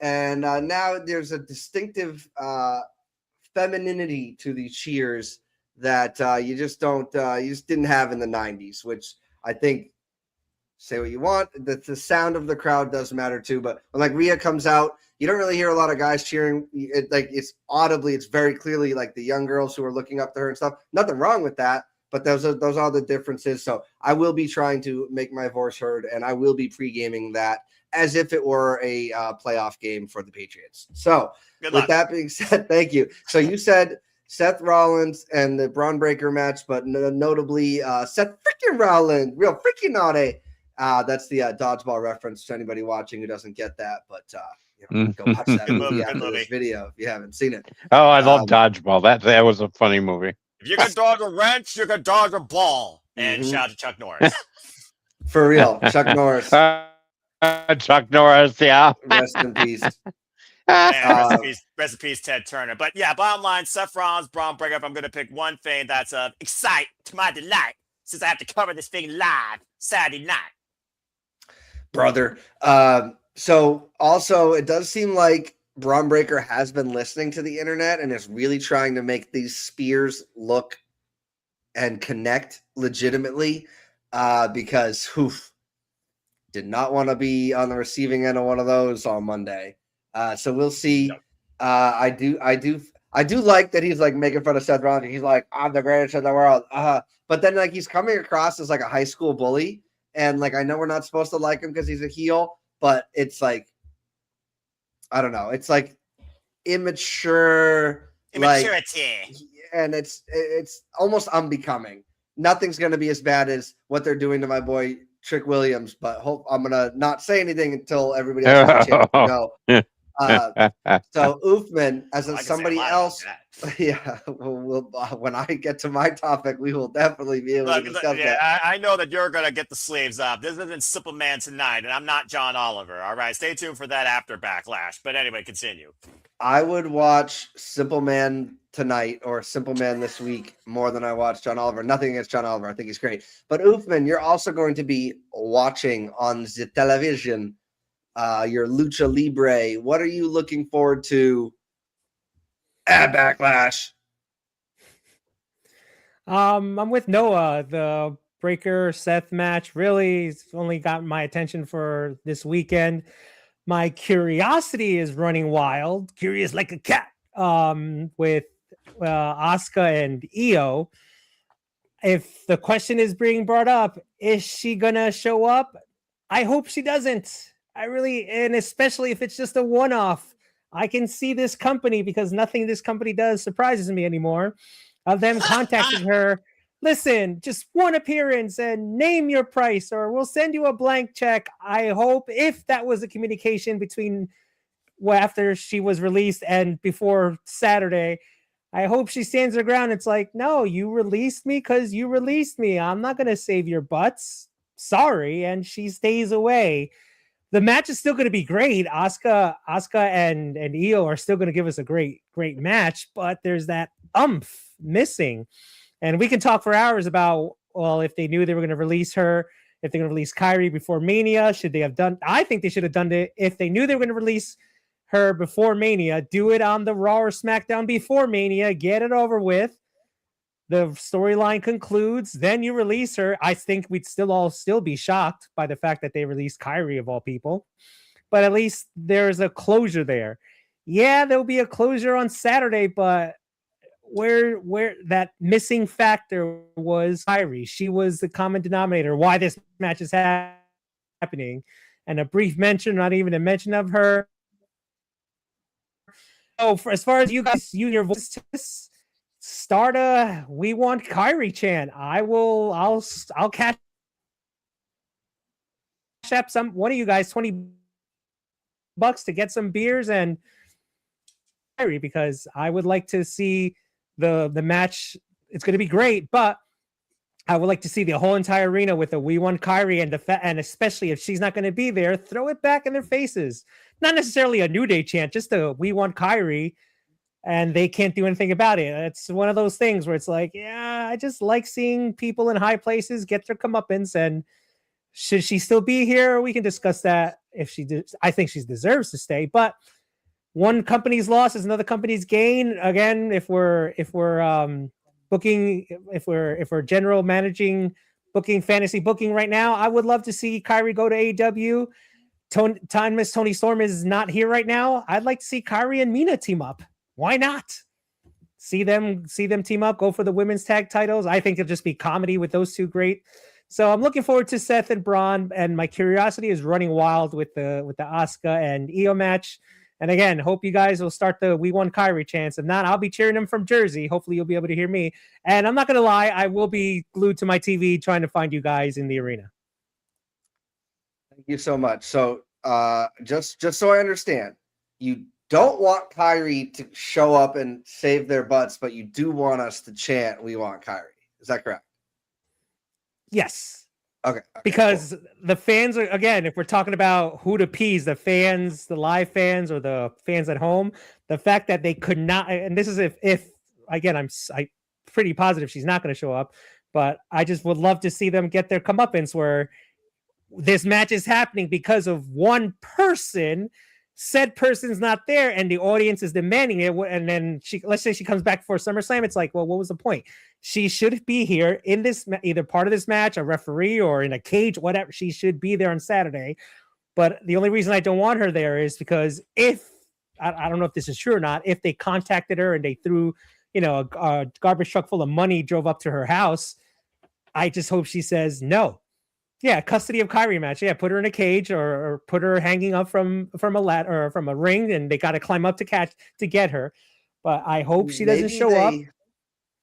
And now there's a distinctive femininity to these cheers that you just didn't have in the 90s, which I think, say what you want, the sound of the crowd does matter too. But when like Rhea comes out, you don't really hear a lot of guys cheering. It's very clearly like the young girls who are looking up to her and stuff. Nothing wrong with that. but those are the differences. So I will be trying to make my voice heard, and I will be pre-gaming that as if it were a playoff game for the Patriots. So with that being said, thank you. So you said Seth Rollins and the Braun Breaker match, but notably Seth freaking Rollins, real freaking naughty. That's the dodgeball reference to anybody watching who doesn't get that, but go watch that movie after this video if you haven't seen it. Oh, I love dodgeball. That was a funny movie. If you can dodge a wrench, you can dodge a ball. And shout out to Chuck Norris. For real, Chuck Norris. Chuck Norris, yeah. Rest in peace. Rest in peace, Ted Turner. But yeah, bottom line, Seth Rollins, Braun Breaker. I'm going to pick one thing that's excite to my delight, since I have to cover this thing live Saturday night. Brother. So also, it does seem like Braun Breaker has been listening to the internet and is really trying to make these spears look and connect legitimately, because did not want to be on the receiving end of one of those on Monday. So we'll see. Yep. I do like that he's like making fun of Seth Rollins. He's like, I'm the greatest in the world. But then like he's coming across as like a high school bully. And like, I know we're not supposed to like him because he's a heel, but it's like, I don't know. It's like immaturity. And it's almost unbecoming. Nothing's going to be as bad as what they're doing to my boy Trick Williams, but I'm going to not say anything until everybody else has a chance to go. So Oofman, as somebody else, yeah. When I get to my topic, we will definitely be able to discuss that. I know that you're gonna get the sleeves up. This isn't Superman tonight, and I'm not John Oliver. All right, stay tuned for that after Backlash. But anyway, continue. I would watch Simple Man tonight or Simple Man this week more than I watch John Oliver. Nothing against John Oliver. I think he's great. But Oofman, you're also going to be watching on the television your Lucha Libre. What are you looking forward to at Backlash? I'm with Noah. The Breaker Seth match really only got my attention for this weekend. My curiosity is running wild, curious like a cat, with Asuka and Io. If the question is being brought up, is she gonna show up? I hope she doesn't. And especially if it's just a one-off, I can see this company, because nothing this company does surprises me anymore, of them contacting her. Listen, just one appearance and name your price, or we'll send you a blank check. I hope, if that was a communication between after she was released and before Saturday, I hope she stands her ground. It's like, no, you released me because you released me. I'm not going to save your butts. Sorry. And she stays away. The match is still going to be great. Asuka and Io are still going to give us a great match, but there's that missing. And we can talk for hours about, well, if they knew they were going to release her, if they're going to release Kyrie before Mania, should they have done? I think they should have done it if they knew they were going to release her before Mania. Do it on the Raw or SmackDown before Mania. Get it over with. The storyline concludes, then you release her. I think we'd still be shocked by the fact that they released Kyrie of all people, but at least there's a closure there. Yeah, there'll be a closure on Saturday, but where that missing factor was Kyrie. She was the common denominator why this match is happening, and a brief mention, not even a mention of her. Oh, as far as you guys, your voice. Start a "We Want Kyrie" chant. I'll cash up one of you guys $20 to get some beers and Kyrie, because I would like to see the match. It's going to be great, but I would like to see the whole entire arena with a "We Want Kyrie" and especially if she's not going to be there, throw it back in their faces. Not necessarily a New Day chant, just a "We Want Kyrie." And they can't do anything about it. It's one of those things where it's like, yeah, I just like seeing people in high places get their comeuppance. And should she still be here? We can discuss that. I think she deserves to stay. But one company's loss is another company's gain. Again, if we're general managing booking, fantasy booking right now, I would love to see Kyrie go to AEW. Miss Tony Storm is not here right now. I'd like to see Kyrie and Mina team up. Why not? see them team up, go for the women's tag titles. I think it'll just be comedy with those two great. So I'm looking forward to Seth and Braun, and my curiosity is running wild with the Asuka and Io match. And again, hope you guys will start the "We Won Kyrie" chants. If not, I'll be cheering them from Jersey. Hopefully you'll be able to hear me. And I'm not going to lie, I will be glued to my TV trying to find you guys in the arena. Thank you so much. So just so I understand, you don't want Kyrie to show up and save their butts, but you do want us to chant "We Want Kyrie." Is that correct? Yes. Okay. Because cool. the fans are, again, if we're talking about who to appease, the fans, the live fans or the fans at home, the fact that they could not, and this is if again, I'm pretty positive she's not going to show up, but I just would love to see them get their comeuppance where this match is happening because of one person. Said person's not there and the audience is demanding it, and then let's say she comes back for SummerSlam. It's like, well, what was the point? She should be here in this, either part of this match, a referee, or in a cage, whatever. She should be there on Saturday. But the only reason I don't want her there is because if I don't know if this is true or not, if they contacted her and they threw, a garbage truck full of money, drove up to her house, I just hope she says no. Yeah, custody of Kyrie match. Yeah, put her in a cage or put her hanging up from a ladder or from a ring, and they got to climb up to get her. But I hope she doesn't show up.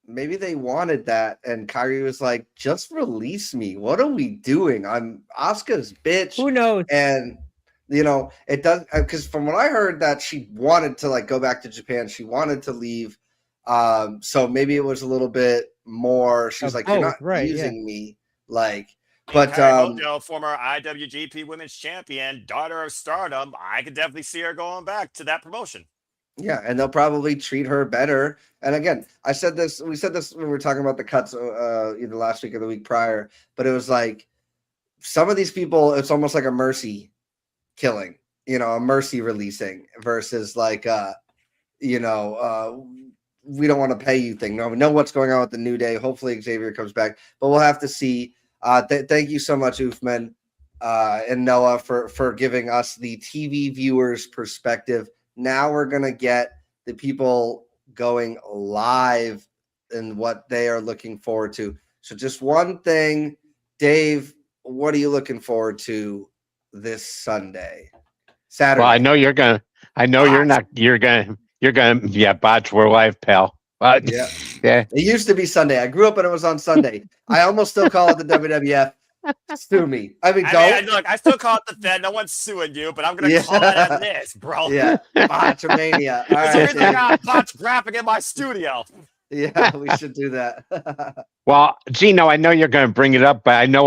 Maybe they wanted that, and Kyrie was like, "Just release me. What are we doing? I'm Asuka's bitch." Who knows? And it does, because from what I heard, that she wanted to go back to Japan. She wanted to leave. So maybe it was a little bit more. She was like, "You're not using me." But Hojo, former IWGP Women's Champion, daughter of Stardom, I could definitely see her going back to that promotion. Yeah, and they'll probably treat her better. And again, we said this when we were talking about the cuts either last week or the week prior, but it was like some of these people, it's almost like a mercy killing, a mercy releasing versus we don't want to pay you thing. No, we know what's going on with the New Day. Hopefully Xavier comes back, but we'll have to see. Thank you so much, Uthman and Noah, for giving us the TV viewers' perspective. Now we're going to get the people going live and what they are looking forward to. So just one thing, Dave, what are you looking forward to this Saturday? Well, I know you're going to, botch. We're live, pal. Yeah. It used to be Sunday. I grew up and it was on Sunday. I almost still call it the WWF. Sue me. Look, I still call it the Fed. No one's suing you, but I'm going to call it as it is, bro. Yeah. Botchamania. All right. Everything I got botch graphic in my studio. Yeah, we should do that. Well, Gino, I know you're going to bring it up, but I know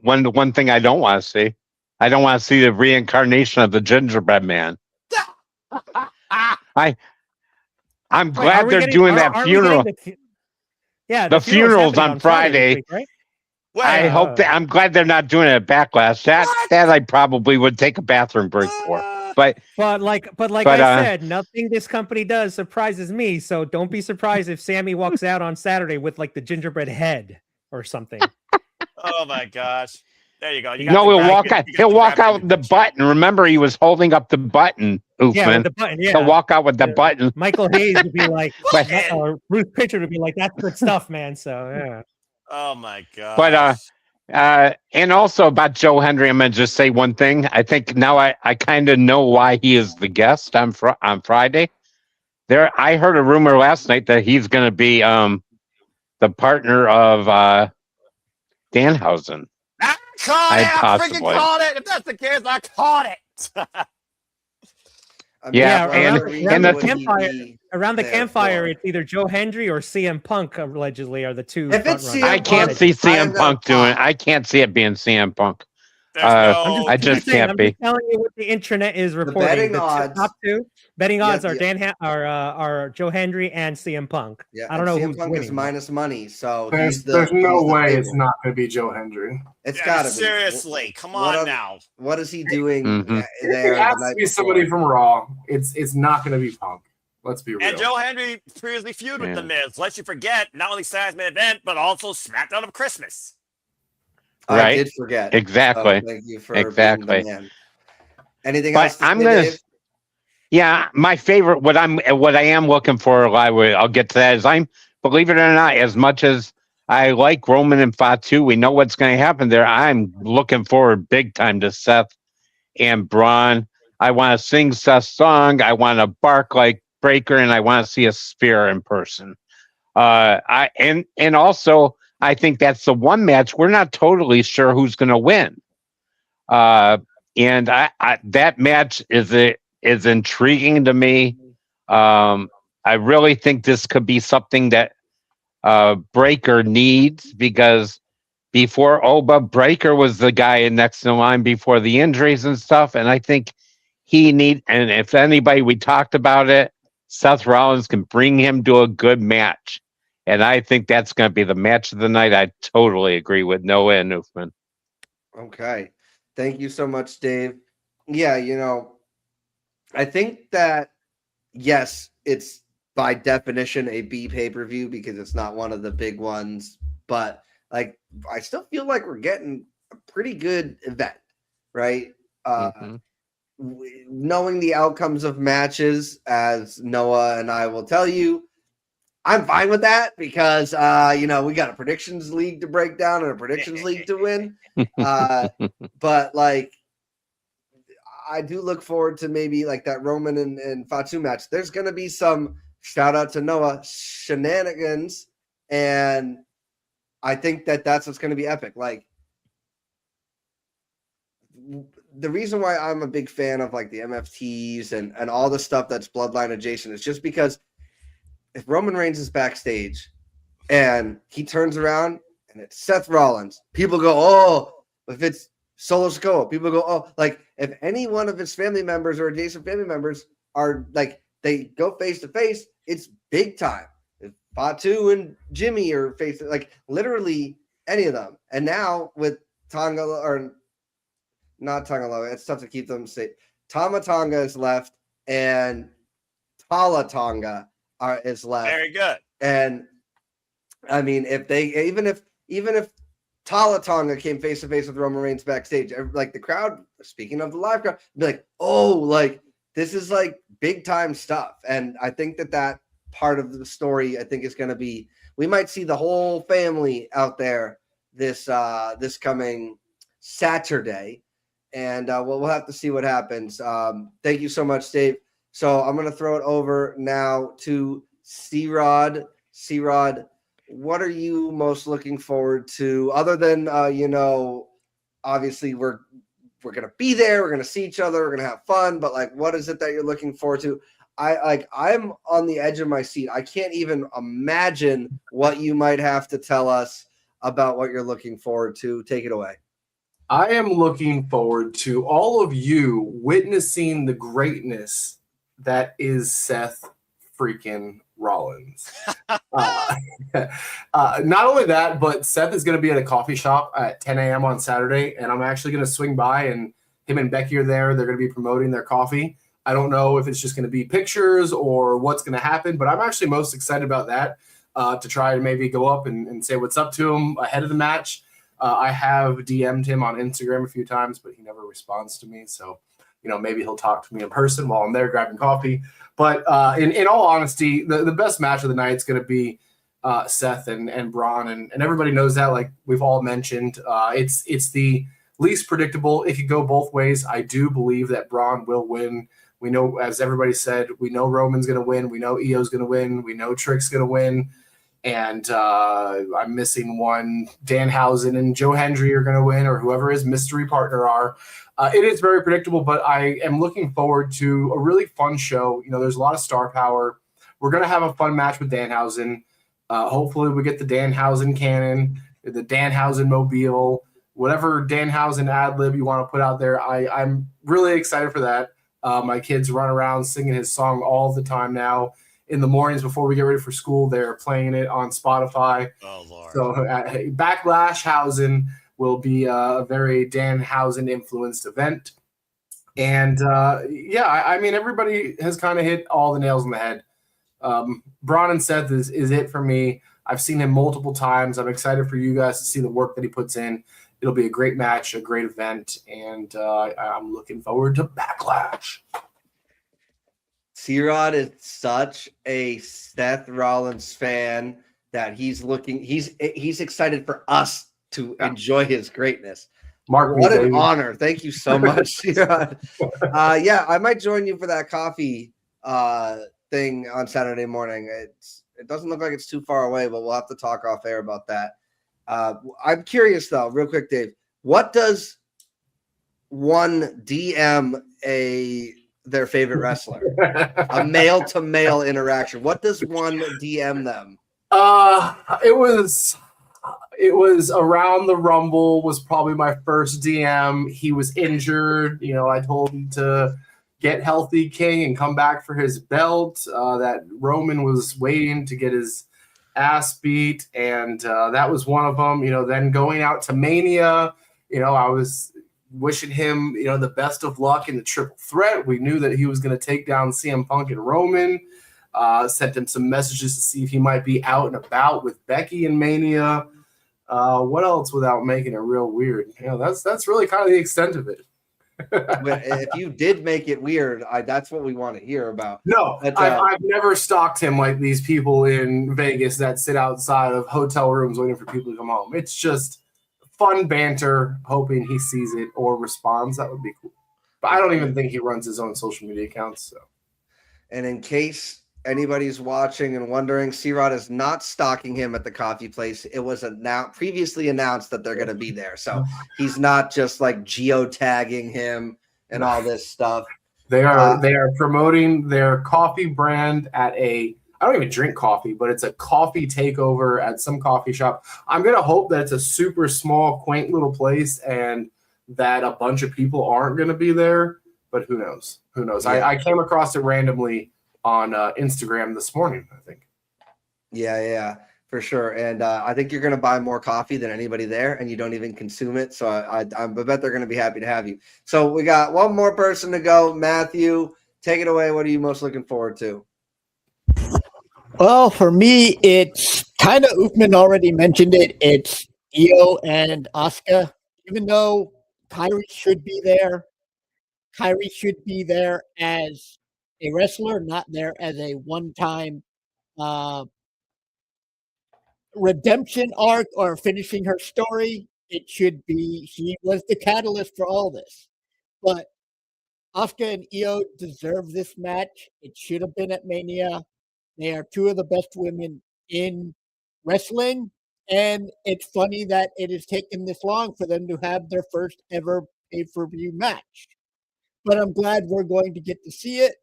one thing I don't want to see. I don't want to see the reincarnation of the gingerbread man. I'm glad they're doing that funeral. The funeral's on Friday. Week, right? I'm glad they're not doing it at Backlash. That I probably would take a bathroom break for. But I said, nothing this company does surprises me. So don't be surprised if Sammy walks out on Saturday with the gingerbread head or something. Oh my gosh. There you go. He'll walk out with the button. Remember, he was holding up the button. Uthman. Yeah, with the button. Yeah. He'll walk out with the button. Michael Hayes would be like, or Bruce Pritchard would be like, "That's good stuff, man." So yeah. Oh my god. But and also about Joe Hendry, I'm gonna just say one thing. I think now I kind of know why he is the guest on Friday. I heard a rumor last night that he's gonna be the partner of Danhausen. I freaking caught it. If that's the case, I caught it. Around the campfire, it's either Joe Hendry or CM Punk allegedly are the two. If it's CM I can't see CM Punk doing it. I can't see it being CM Punk. I just can't be. I'm telling you what the internet is reporting. The top two betting odds are Joe Hendry and CM Punk. Yeah, I don't know CM who's Punk winning. is minus money, so there's no way it's not going to be Joe Hendry. It's got to be. Seriously, come on now. What is he doing It there? has to be somebody from Raw. It's not going to be Punk. Let's be real. And Joe Hendry previously feuded with The Miz. Lest you forget, not only Saturday's main event, but also SmackDown of Christmas. Right. I did forget. Exactly. So thank you for being the man. Anything else? Yeah, my favorite, what I am looking for live, I'll get to that, is believe it or not, as much as I like Roman and Fatu, we know what's going to happen there. I'm looking forward big time to Seth and Braun. I want to sing Seth's song. I want to bark like Breaker, and I want to see a spear in person. And also I think that's the one match we're not totally sure who's going to win. And that match is intriguing to me. I really think this could be something that Breaker needs, because before Oba, Breaker was the guy next in line before the injuries and stuff. And I think and if anybody, we talked about it, Seth Rollins can bring him to a good match. And I think that's going to be the match of the night. I totally agree with Noah and Uthman. Okay. Thank you so much, Dave. Yeah, I think that, yes, it's by definition a B pay-per-view because it's not one of the big ones, but I still feel like we're getting a pretty good event, right? Knowing the outcomes of matches, as Noah and I will tell you, I'm fine with that because, we got a predictions league to break down and a predictions league to win. But I do look forward to maybe that Roman and Fatu match. There's going to be some, shout out to Noah, shenanigans. And I think that's what's going to be epic. The reason why I'm a big fan of the MFTs and all the stuff that's bloodline adjacent is just because if Roman Reigns is backstage and he turns around and it's Seth Rollins, people go, oh. If it's Solo Sikoa, people go, oh. If any one of his family members or adjacent family members are they go face to face, it's big time. If Fatu and Jimmy are face, literally any of them. And now with Tonga, or not Tonga, it's tough to keep them safe. Tama Tonga is left and Tala Tonga is left. Very good. And I mean, if they even if Tala Tonga came face to face with Roman Reigns backstage, the crowd, speaking of the live crowd, be like, oh, this is big time stuff. And I think that part of the story, I think, is going to be, we might see the whole family out there this coming Saturday. And we'll have to see what happens. Thank you so much, Dave. So I'm going to throw it over now to C-Rod. C-Rod, what are you most looking forward to, other than, obviously we're going to be there, we're going to see each other, we're going to have fun, but what is it that you're looking forward to? I'm on the edge of my seat. I can't even imagine what you might have to tell us about what you're looking forward to. Take it away. I am looking forward to all of you witnessing the greatness that is Seth freaking Rollins. Not only that, but Seth is going to be at a coffee shop at 10 a.m. on Saturday, and I'm actually going to swing by, and him and Becky are there. They're going to be promoting their coffee. I don't know if it's just going to be pictures or what's going to happen, but I'm actually most excited about that, to try to maybe go up and say what's up to him ahead of the match. I have DM'd him on Instagram a few times, but he never responds to me. So, maybe he'll talk to me in person while I'm there grabbing coffee. But in all honesty, the best match of the night is going to be Seth and Braun. And everybody knows that, we've all mentioned. It's the least predictable. It could go both ways. I do believe that Braun will win. We know, as everybody said, we know Roman's going to win. We know Io's going to win. We know Trick's going to win. And I'm missing one. Danhausen and Joe Hendry are going to win, or whoever his mystery partner are. It is very predictable, but I am looking forward to a really fun show. There's a lot of star power. We're going to have a fun match with Danhausen. Hopefully we get the Danhausen cannon, the Danhausen mobile, whatever Danhausen ad lib you want to put out there. I'm really excited for that. My kids run around singing his song all the time now. In the mornings before we get ready for school, they're playing it on Spotify. Oh, Lord. So Backlash Hausen will be a very Danhausen influenced event. And I mean, everybody has kind of hit all the nails on the head. Braun and Seth is it for me. I've seen him multiple times. I'm excited for you guys to see the work that he puts in. It'll be a great match, a great event, and I'm looking forward to Backlash. C-Rod is such a Seth Rollins fan that he's excited for us to enjoy his greatness. Mark What me, an baby. honor. Thank you so much, C-Rod. Yeah, I might join you for that coffee thing on Saturday morning. It doesn't look like it's too far away, but we'll have to talk off air about that. I'm curious though, real quick, Dave. What does one DM their favorite wrestler? A male to male interaction. What does one DM them? It was around the Rumble, was probably my first DM. He was injured. I told him to get healthy, King, and come back for his belt. That Roman was waiting to get his ass beat, and that was one of them. Then going out to Mania, I was wishing him, the best of luck in the triple threat. We knew that he was going to take down CM Punk and Roman. Sent him some messages to see if he might be out and about with Becky in Mania. What else without making it real weird? That's really kind of the extent of it. But if you did make it weird, that's what we want to hear about. No, I've never stalked him like these people in Vegas that sit outside of hotel rooms waiting for people to come home. It's just fun banter, hoping he sees it or responds. That would be cool. But I don't even think he runs his own social media accounts. So, and in case anybody's watching and wondering, C-Rod is not stalking him at the coffee place. It was previously announced that they're going to be there. So he's not just like geotagging him and all this stuff. They are promoting their coffee brand at I don't even drink coffee, but it's a coffee takeover at some coffee shop. I'm going to hope that it's a super small, quaint little place and that a bunch of people aren't going to be there. But who knows? Who knows? Yeah. I came across it randomly on Instagram this morning, I think. Yeah, for sure. And I think you're going to buy more coffee than anybody there, and you don't even consume it. So I bet they're going to be happy to have you. So we got one more person to go. Matthew, take it away. What are you most looking forward to? Well, for me, it's kind of Uthman already mentioned it. It's Io and Asuka. Even though Kairi should be there as a wrestler, not there as a one-time redemption arc or finishing her story. It should be she was the catalyst for all this. But Asuka and Io deserve this match. It should have been at Mania. They are two of the best women in wrestling, and it's funny that it has taken this long for them to have their first ever pay-per-view match. But I'm glad we're going to get to see it,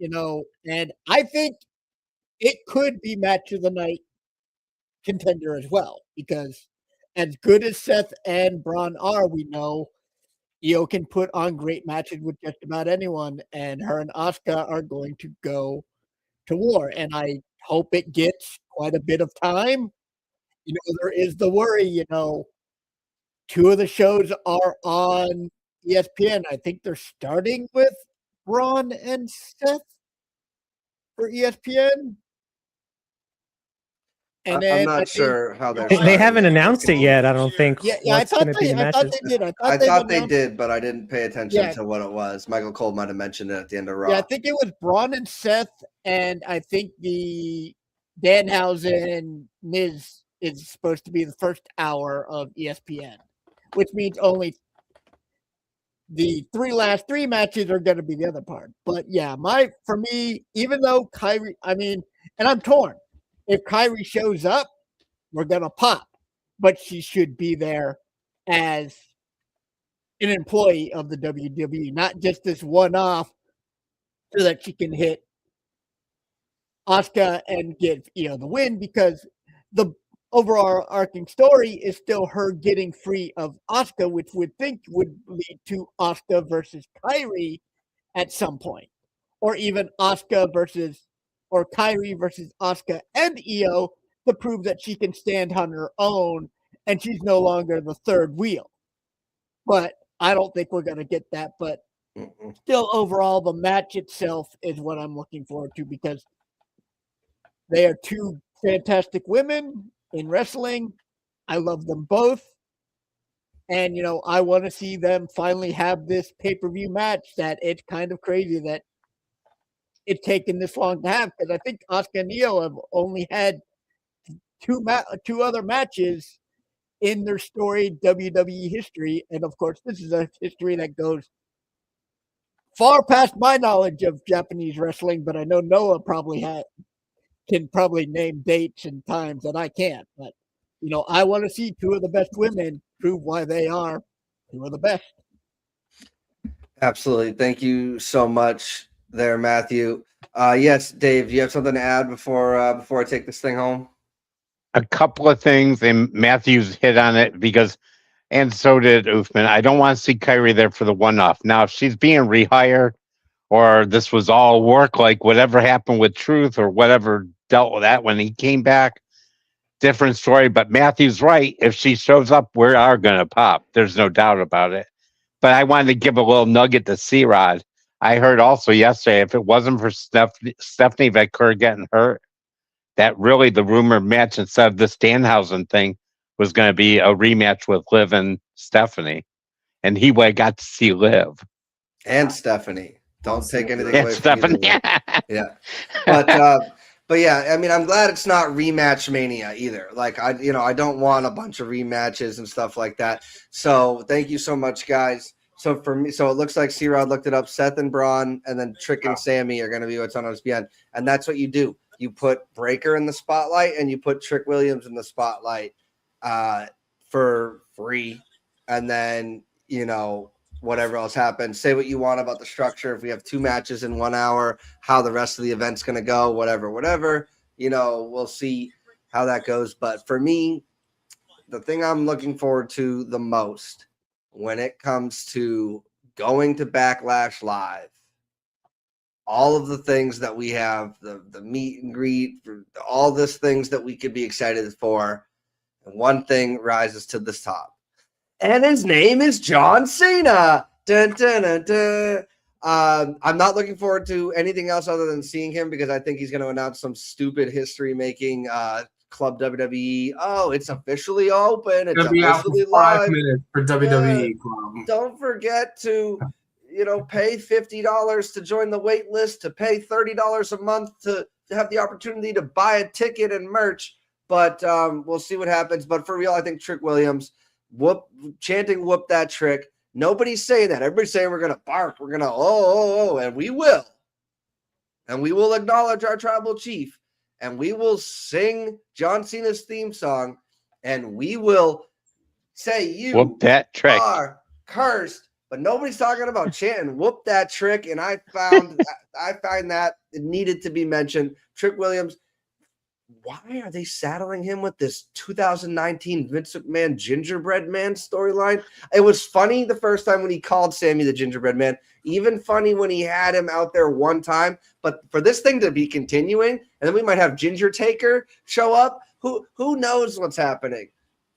and I think it could be match of the night contender as well, because as good as Seth and Braun are, we know Io can put on great matches with just about anyone, and her and Asuka are going to go to war, and I hope it gets quite a bit of time. There is the worry, two of the shows are on ESPN. I think they're starting with Braun and Seth for ESPN. And then I'm not sure how they haven't announced it yet. I don't think. Yeah, I thought they did. I thought they did, but I didn't pay attention to what it was. Michael Cole might have mentioned it at the end of Raw. Yeah, I think it was Braun and Seth, and I think the Danhausen Miz is supposed to be the first hour of ESPN, which means only the last three matches are going to be the other part. But yeah, for me, even though Kairi, and I'm torn. If Kairi shows up, we're going to pop. But she should be there as an employee of the WWE, not just this one-off so that she can hit Asuka and give the win, because the overall arcing story is still her getting free of Asuka, which would lead to Asuka versus Kairi at some point. Or even or Kairi versus Asuka and Io to prove that she can stand on her own and she's no longer the third wheel. But I don't think we're going to get that. But still, overall, the match itself is what I'm looking forward to, because they are two fantastic women in wrestling. I love them both. And, I want to see them finally have this pay-per-view match that it's kind of crazy that it taken this long to have, because I think Asuka and Io have only had two other matches in their storied WWE history. And of course, this is a history that goes far past my knowledge of Japanese wrestling, but I know Noah can probably name dates and times that I can't. But, I want to see two of the best women prove why they are two of the best. Absolutely. Thank you so much there, Matthew. Yes, Dave, do you have something to add before I take this thing home? A couple of things, and Matthews hit on it and so did Uthman. I don't want to see Kyrie there for the one-off. Now, if she's being rehired or this was all work, like whatever happened with Truth or whatever dealt with that when he came back, different story. But Matthew's right. If she shows up, we are going to pop. There's no doubt about it. But I wanted to give a little nugget to C-Rod. I heard also yesterday, if it wasn't for Stephanie Vaquer getting hurt, that really the rumored match instead of this Danhausen thing was going to be a rematch with Liv and Stephanie. And he would have got to see Liv. And Stephanie. Don't take anything away Stephanie. from either. Yeah. But yeah, I mean, I'm glad it's not rematch mania either. Like I don't want a bunch of rematches and stuff like that. So thank you so much, guys. So for me, it looks like C-Rod looked it up. Seth and Braun, and then Trick and Sammy are going to be what's on ESPN, and that's what you do. You put Breaker in the spotlight, and you put Trick Williams in the spotlight for free, and then whatever else happens. Say what you want about the structure. If we have two matches in 1 hour, how the rest of the event's going to go, whatever. We'll see how that goes. But for me, the thing I'm looking forward to the most when it comes to going to Backlash Live, all of the things that we have, the meet and greet, all this things that we could be excited for, and one thing rises to the top. And his name is John Cena. Dun, dun, dun, dun. I'm not looking forward to anything else other than seeing him, because I think he's going to announce some stupid history-making Club WWE. Oh, it's officially open. It's officially live. 5 minutes for WWE Club. Don't forget to, pay $50 to join the wait list, to pay $30 a month to have the opportunity to buy a ticket and merch. But we'll see what happens. But for real, I think Trick Williams, chanting whoop that trick. Nobody's saying that. Everybody's saying we're going to bark. We're going to, and we will. And we will acknowledge our tribal chief. And we will sing John Cena's theme song. And we will say you whoop that trick. Are cursed. But nobody's talking about chanting whoop that trick. And I find that it needed to be mentioned. Trick Williams, why are they saddling him with this 2019 Vince McMahon gingerbread man storyline? It was funny the first time when he called Sammy the gingerbread man, even funny when he had him out there one time. But for this thing to be continuing, and then we might have Ginger Taker show up, who knows what's happening.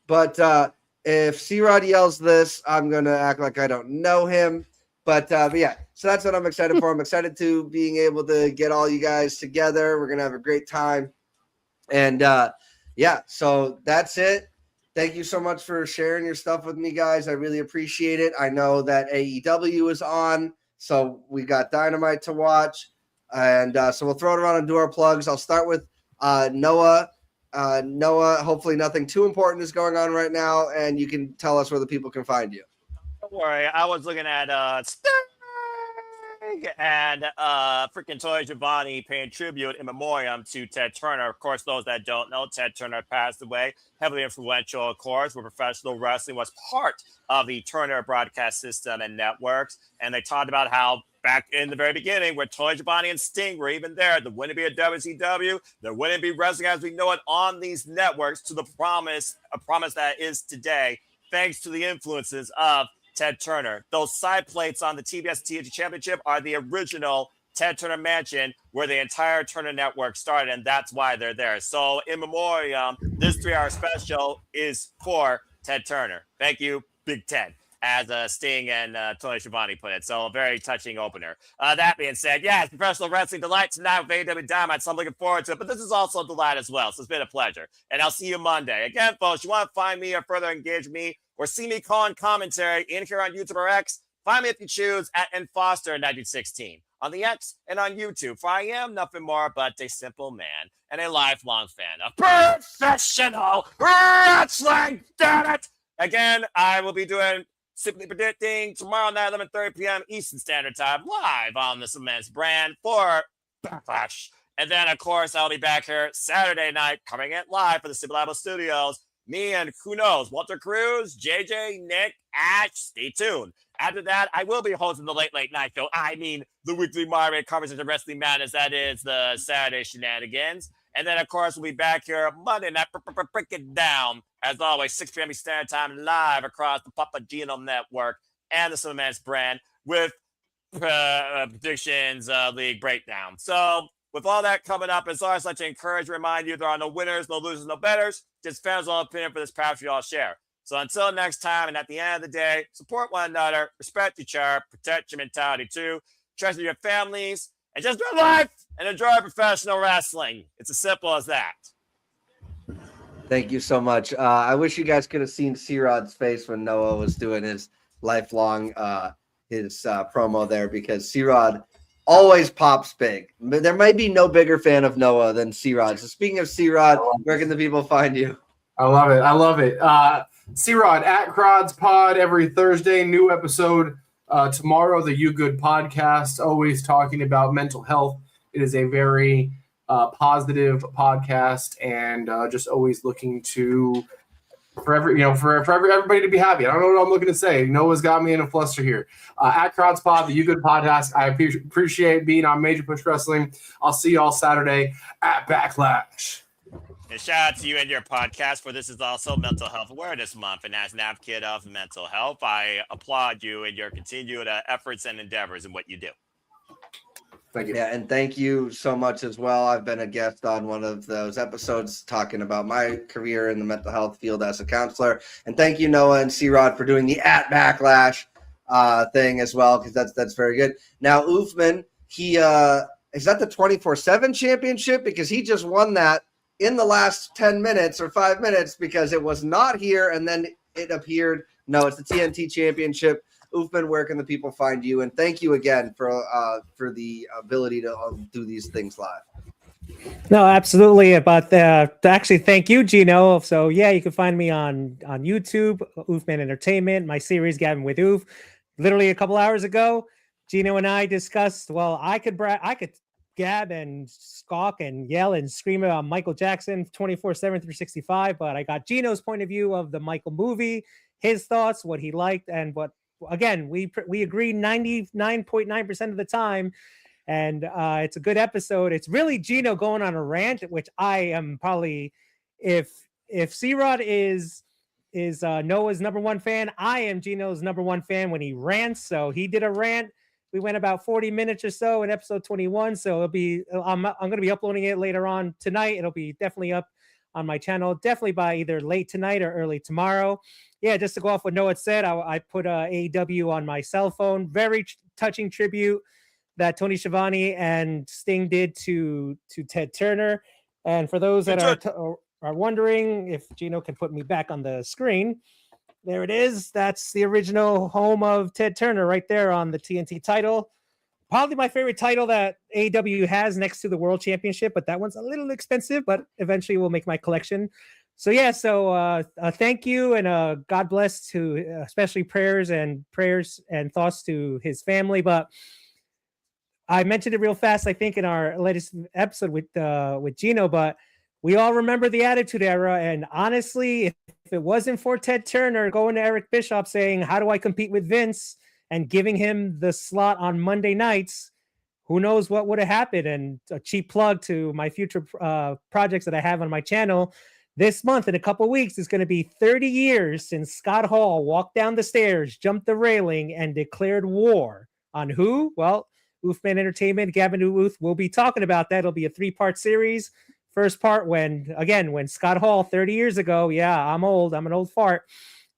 But if C-Rod yells this, I'm going to act like I don't know him. But yeah, so that's what I'm excited for. I'm excited to being able to get all you guys together. We're going to have a great time. And yeah, so that's it. Thank you so much for sharing your stuff with me, guys. I really appreciate it. I know that AEW is on, so we got Dynamite to watch. And so we'll throw it around and do our plugs. I'll start with Noah. Noah, hopefully nothing too important is going on right now, and you can tell us where the people can find you. Don't worry. I was looking at Sting and freaking Tony Giovanni paying tribute in memoriam to Ted Turner. Of course, those that don't know, Ted Turner passed away. Heavily influential, of course, where professional wrestling was part of the Turner broadcast system and networks. And they talked about how back in the very beginning, where Tony Giovanni and Sting were even there, there wouldn't be a WCW, there wouldn't be wrestling as we know it on these networks, to the promise, a promise that is today, thanks to the influences of Ted Turner. Those side plates on the TBS TNT Championship are the original Ted Turner mansion where the entire Turner network started, and that's why they're there. So in memoriam, this 3-hour special is for Ted Turner. Thank you, Big Ted, as Sting and Tony Schiavone put it. So a very touching opener. That being said, yes, professional wrestling delight tonight with AEW Dynamite, so I'm looking forward to it. But this is also a delight as well, so it's been a pleasure. And I'll see you Monday. Again, folks, you want to find me or further engage with me or see me calling commentary in here on YouTube or X, find me if you choose at nfoster1916. on the X and on YouTube. For I am nothing more but a simple man and a lifelong fan of professional wrestling. Damn it! Again, I will be doing Simply Predicting tomorrow night, 11:30 p.m. Eastern Standard Time, live on this immense brand for Backlash. And then, of course, I'll be back here Saturday night, coming in live for the Simple Apple Studios. Me and who knows, Walter Cruz, JJ, Nick, Ash. Stay tuned. After that, I will be hosting the late night show. I mean, the weekly moderate coverage of the Wrestling Madness. That is the Saturday shenanigans. And then, of course, we'll be back here Monday night, break it down. As always, 6 p.m. Standard Time, live across the Papa Gino Network and the Simple Man's brand with predictions league breakdown. So, with all that coming up, as always, I'd like to encourage, remind you, there are no winners, no losers, no betters. Just fans' own opinion for this path we all share. So until next time, and at the end of the day, support one another, respect each other, protect your mentality too, treasure your families, and just do life and enjoy professional wrestling. It's as simple as that. Thank you so much. I wish you guys could have seen C-Rod's face when Noah was doing his lifelong promo there, because C-Rod always pops big. There might be no bigger fan of Noah than C-Rod. So speaking of C-Rod, where can the people find you? I love it. C-Rod at Crod's Pod every Thursday. New episode tomorrow, the You Good podcast, always talking about mental health. It is a very positive podcast, and just always looking for everybody to be happy. I don't know what I'm looking to say. Noah's got me in a fluster here. At Crod's Pod, the You Good podcast. I appreciate being on Major Push Wrestling. I'll see you all Saturday at Backlash. And shout out to you and your podcast, for this is also Mental Health Awareness Month. And as an advocate of mental health, I applaud you in your continued efforts and endeavors in what you do. Thank you. Yeah, and thank you so much as well. I've been a guest on one of those episodes talking about my career in the mental health field as a counselor. And thank you, Noah and C-Rod, for doing the at Backlash thing as well, because that's very good. Now, Oofman, he is that the 24/7 championship? Because he just won that in the last 10 minutes or 5 minutes, because it was not here and then it appeared. No, it's the TNT championship. Oofman, where can the people find you? And thank you again for the ability to do these things live. No, absolutely. Actually, thank you, Gino. So yeah, you can find me on YouTube, Oofman Entertainment, my series Gavin with Oof. Literally a couple hours ago, Gino and I discussed, well, I could gab and squawk and yell and scream about Michael Jackson 24/7, 365, but I got Gino's point of view of the Michael movie, his thoughts, what he liked, and what, again, we agree 99.9% of the time, and it's a good episode. It's really Gino going on a rant, which I am probably, if C-Rod is Noah's number one fan, I am Gino's number one fan when he rants. So he did a rant. We went about 40 minutes or so in episode 21. So it'll be, I'm going to be uploading it later on tonight. It'll be definitely up on my channel, definitely by either late tonight or early tomorrow. Yeah, just to go off what Noah said, I put AEW on my cell phone. Very touching tribute that Tony Schiavone and Sting did to Ted Turner. And for those that are wondering if Gino can put me back on the screen, there it is. That's the original home of Ted Turner right there on the TNT title. Probably my favorite title that AEW has next to the World Championship, but that one's a little expensive, but eventually we'll make my collection. So yeah, thank you, and God bless to, especially prayers and thoughts to his family. But I mentioned it real fast, I think, in our latest episode with Gino, but we all remember the Attitude Era, and honestly, if it wasn't for Ted Turner going to Eric Bischoff saying, how do I compete with Vince, and giving him the slot on Monday nights, who knows what would have happened. And a cheap plug to my future projects that I have on my channel. This month, in a couple of weeks, it's going to be 30 years since Scott Hall walked down the stairs, jumped the railing, and declared war on who? Well, Oofman Entertainment, Gavin Oof will be talking about that. It'll be a 3-part series. First part, when Scott Hall 30 years ago, yeah, I'm old. I'm an old fart.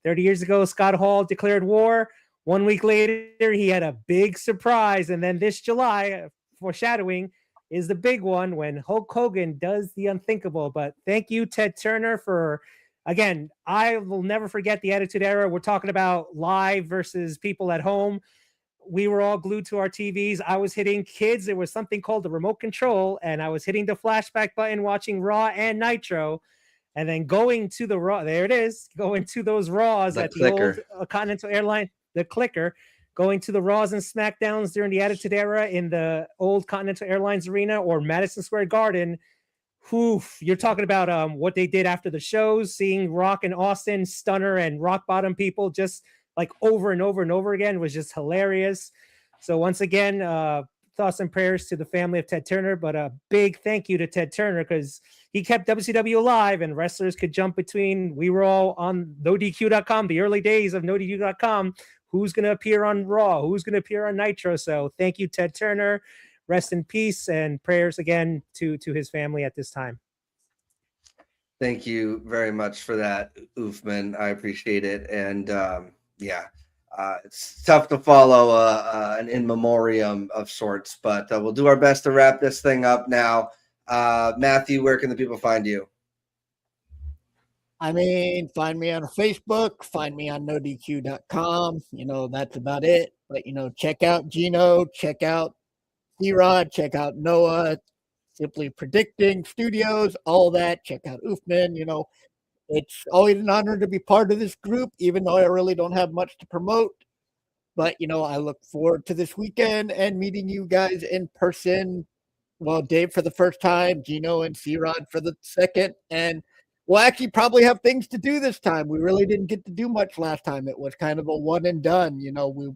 30 years ago, Scott Hall declared war. 1 week later, he had a big surprise. And then this July, foreshadowing, is the big one when Hulk Hogan does the unthinkable. But thank you, Ted Turner, for, again, I will never forget the Attitude Era. We're talking about live versus people at home. we were all glued to our TVs. I was hitting kids. There was something called the remote control, and I was hitting the flashback button, watching Raw and Nitro, and then going to the Raw. There it is, going to those Raws The at clicker. the old Continental Airline, the clicker, going to the Raws and SmackDowns during the Attitude Era in the old Continental Airlines Arena or Madison Square Garden. Oof, you're talking about what they did after the shows, seeing Rock and Austin, Stunner, and Rock Bottom people just like over and over and over again was just hilarious. So once again, thoughts and prayers to the family of Ted Turner, but a big thank you to Ted Turner because he kept WCW alive and wrestlers could jump between. We were all on NoDQ.com, the early days of NoDQ.com. Who's going to appear on Raw? Who's going to appear on Nitro? So thank you, Ted Turner. Rest in peace and prayers again to his family at this time. Thank you very much for that, Oofman. I appreciate it. And it's tough to follow an in memoriam of sorts, but we'll do our best to wrap this thing up now. Matthew, where can the people find you? I mean, find me on Facebook, find me on nodq.com. That's about it. But, check out Gino, check out C-Rod, check out Noah, Simply Predicting Studios, all that. Check out Oofman. It's always an honor to be part of this group, even though I really don't have much to promote. But, I look forward to this weekend and meeting you guys in person. Well, Dave for the first time, Gino and C-Rod for the second. And we'll actually probably have things to do this time. We really didn't get to do much last time. It was kind of a one and done. We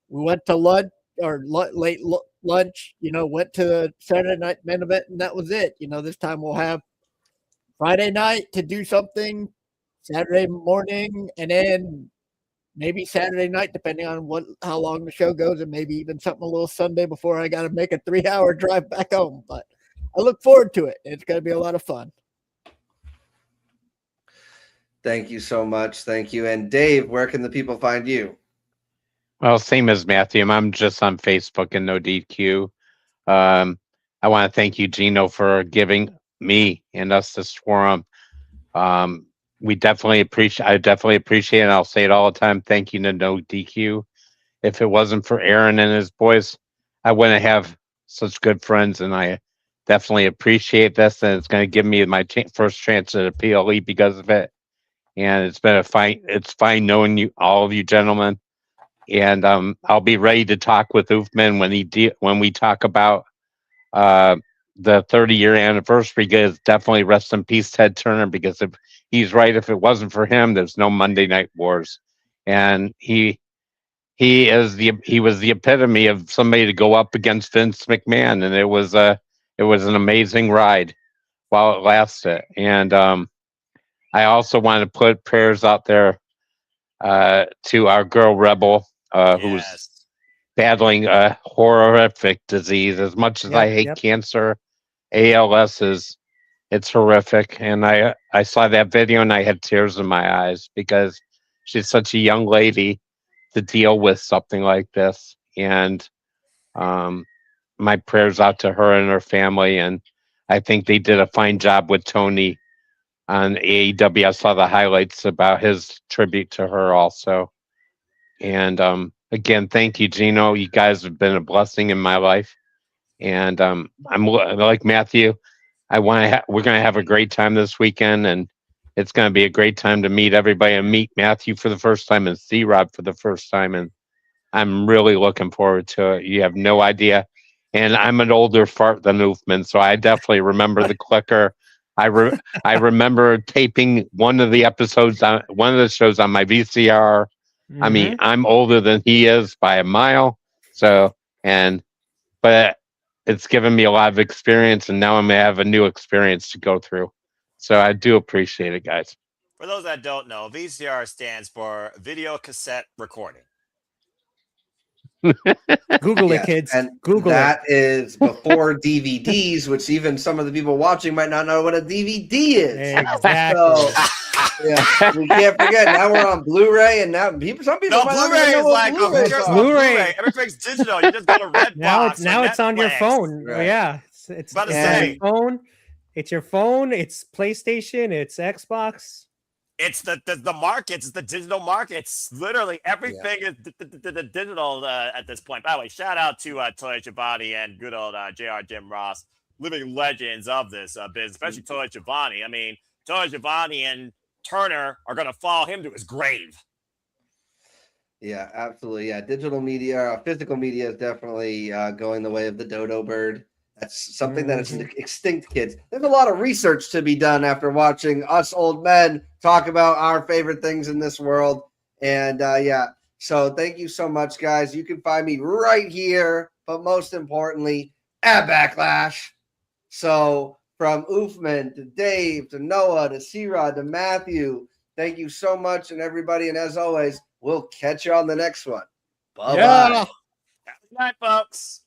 went to lunch or late lunch, went to the Saturday night main event, and that was it. This time we'll have Friday night to do something, Saturday morning, and then maybe Saturday night, depending on how long the show goes, and maybe even something a little Sunday before I got to make a 3-hour drive back home. But I look forward to it. It's going to be a lot of fun. Thank you so much. Thank you. And Dave, where can the people find you? Well, same as Matthew. I'm just on Facebook and NoDQ. I want to thank you, Gino, for giving me and us this forum. I definitely appreciate it. And I'll say it all the time. Thank you to NoDQ. If it wasn't for Aaron and his boys, I wouldn't have such good friends. And I definitely appreciate this. And it's going to give me my first chance at a PLE because of it. And it's been it's fine knowing you, all of you gentlemen. And I'll be ready to talk with Oofman when we talk about the 30-year anniversary. Because definitely rest in peace, Ted Turner. Because if he's right, if it wasn't for him, there's no Monday Night Wars. And he was the epitome of somebody to go up against Vince McMahon, and it was an amazing ride while it lasted. And I also want to put prayers out there to our girl Rebel. Who's battling a horrific disease. As much as I hate cancer, ALS it's horrific. And I saw that video and I had tears in my eyes because she's such a young lady to deal with something like this. And my prayers out to her and her family. And I think they did a fine job with Tony on AEW. I saw the highlights about his tribute to her also. And again, thank you, Gino. You guys have been a blessing in my life. And I'm like Matthew. We're going to have a great time this weekend, and it's going to be a great time to meet everybody and meet Matthew for the first time and C-Rod for the first time. And I'm really looking forward to it. You have no idea. And I'm an older fart than Oofman, so I definitely remember the clicker. I remember taping one of the shows on my VCR. I mean, I'm older than he is by a mile. So, but it's given me a lot of experience, and now I'm going to have a new experience to go through. So I do appreciate it, guys. For those that don't know, VCR stands for video cassette recording. Google it, kids. And Google that is before DVDs, which even some of the people watching might not know what a DVD is. Exactly. So, yeah, we can't forget. Now we're on Blu-ray, and now some people No, might not Blu-ray even know is what like Blu-rays are. Blu-ray. Everything's digital. You just go to Redbox. Now it's on your Netflix. phone. Right. Yeah, it's About to on say. your phone. It's your phone. It's PlayStation. It's Xbox. It's the markets, it's the digital markets. Literally everything is digital at this point. By the way, shout out to Toya Giovanni and good old JR Jim Ross, living legends of this business, especially Toya Giovanni. I mean, Toya Giovanni and Turner are going to follow him to his grave. Yeah, absolutely. Yeah, digital media, physical media is definitely going the way of the dodo bird. That's something that is extinct, kids. There's a lot of research to be done after watching us old men talk about our favorite things in this world. And yeah, so thank you so much, guys. You can find me right here, but most importantly, at Backlash. So from Oofman to Dave to Noah to C-Rod to Matthew, thank you so much, and everybody. And as always, we'll catch you on the next one. Bye-bye. Yeah. Good night, folks.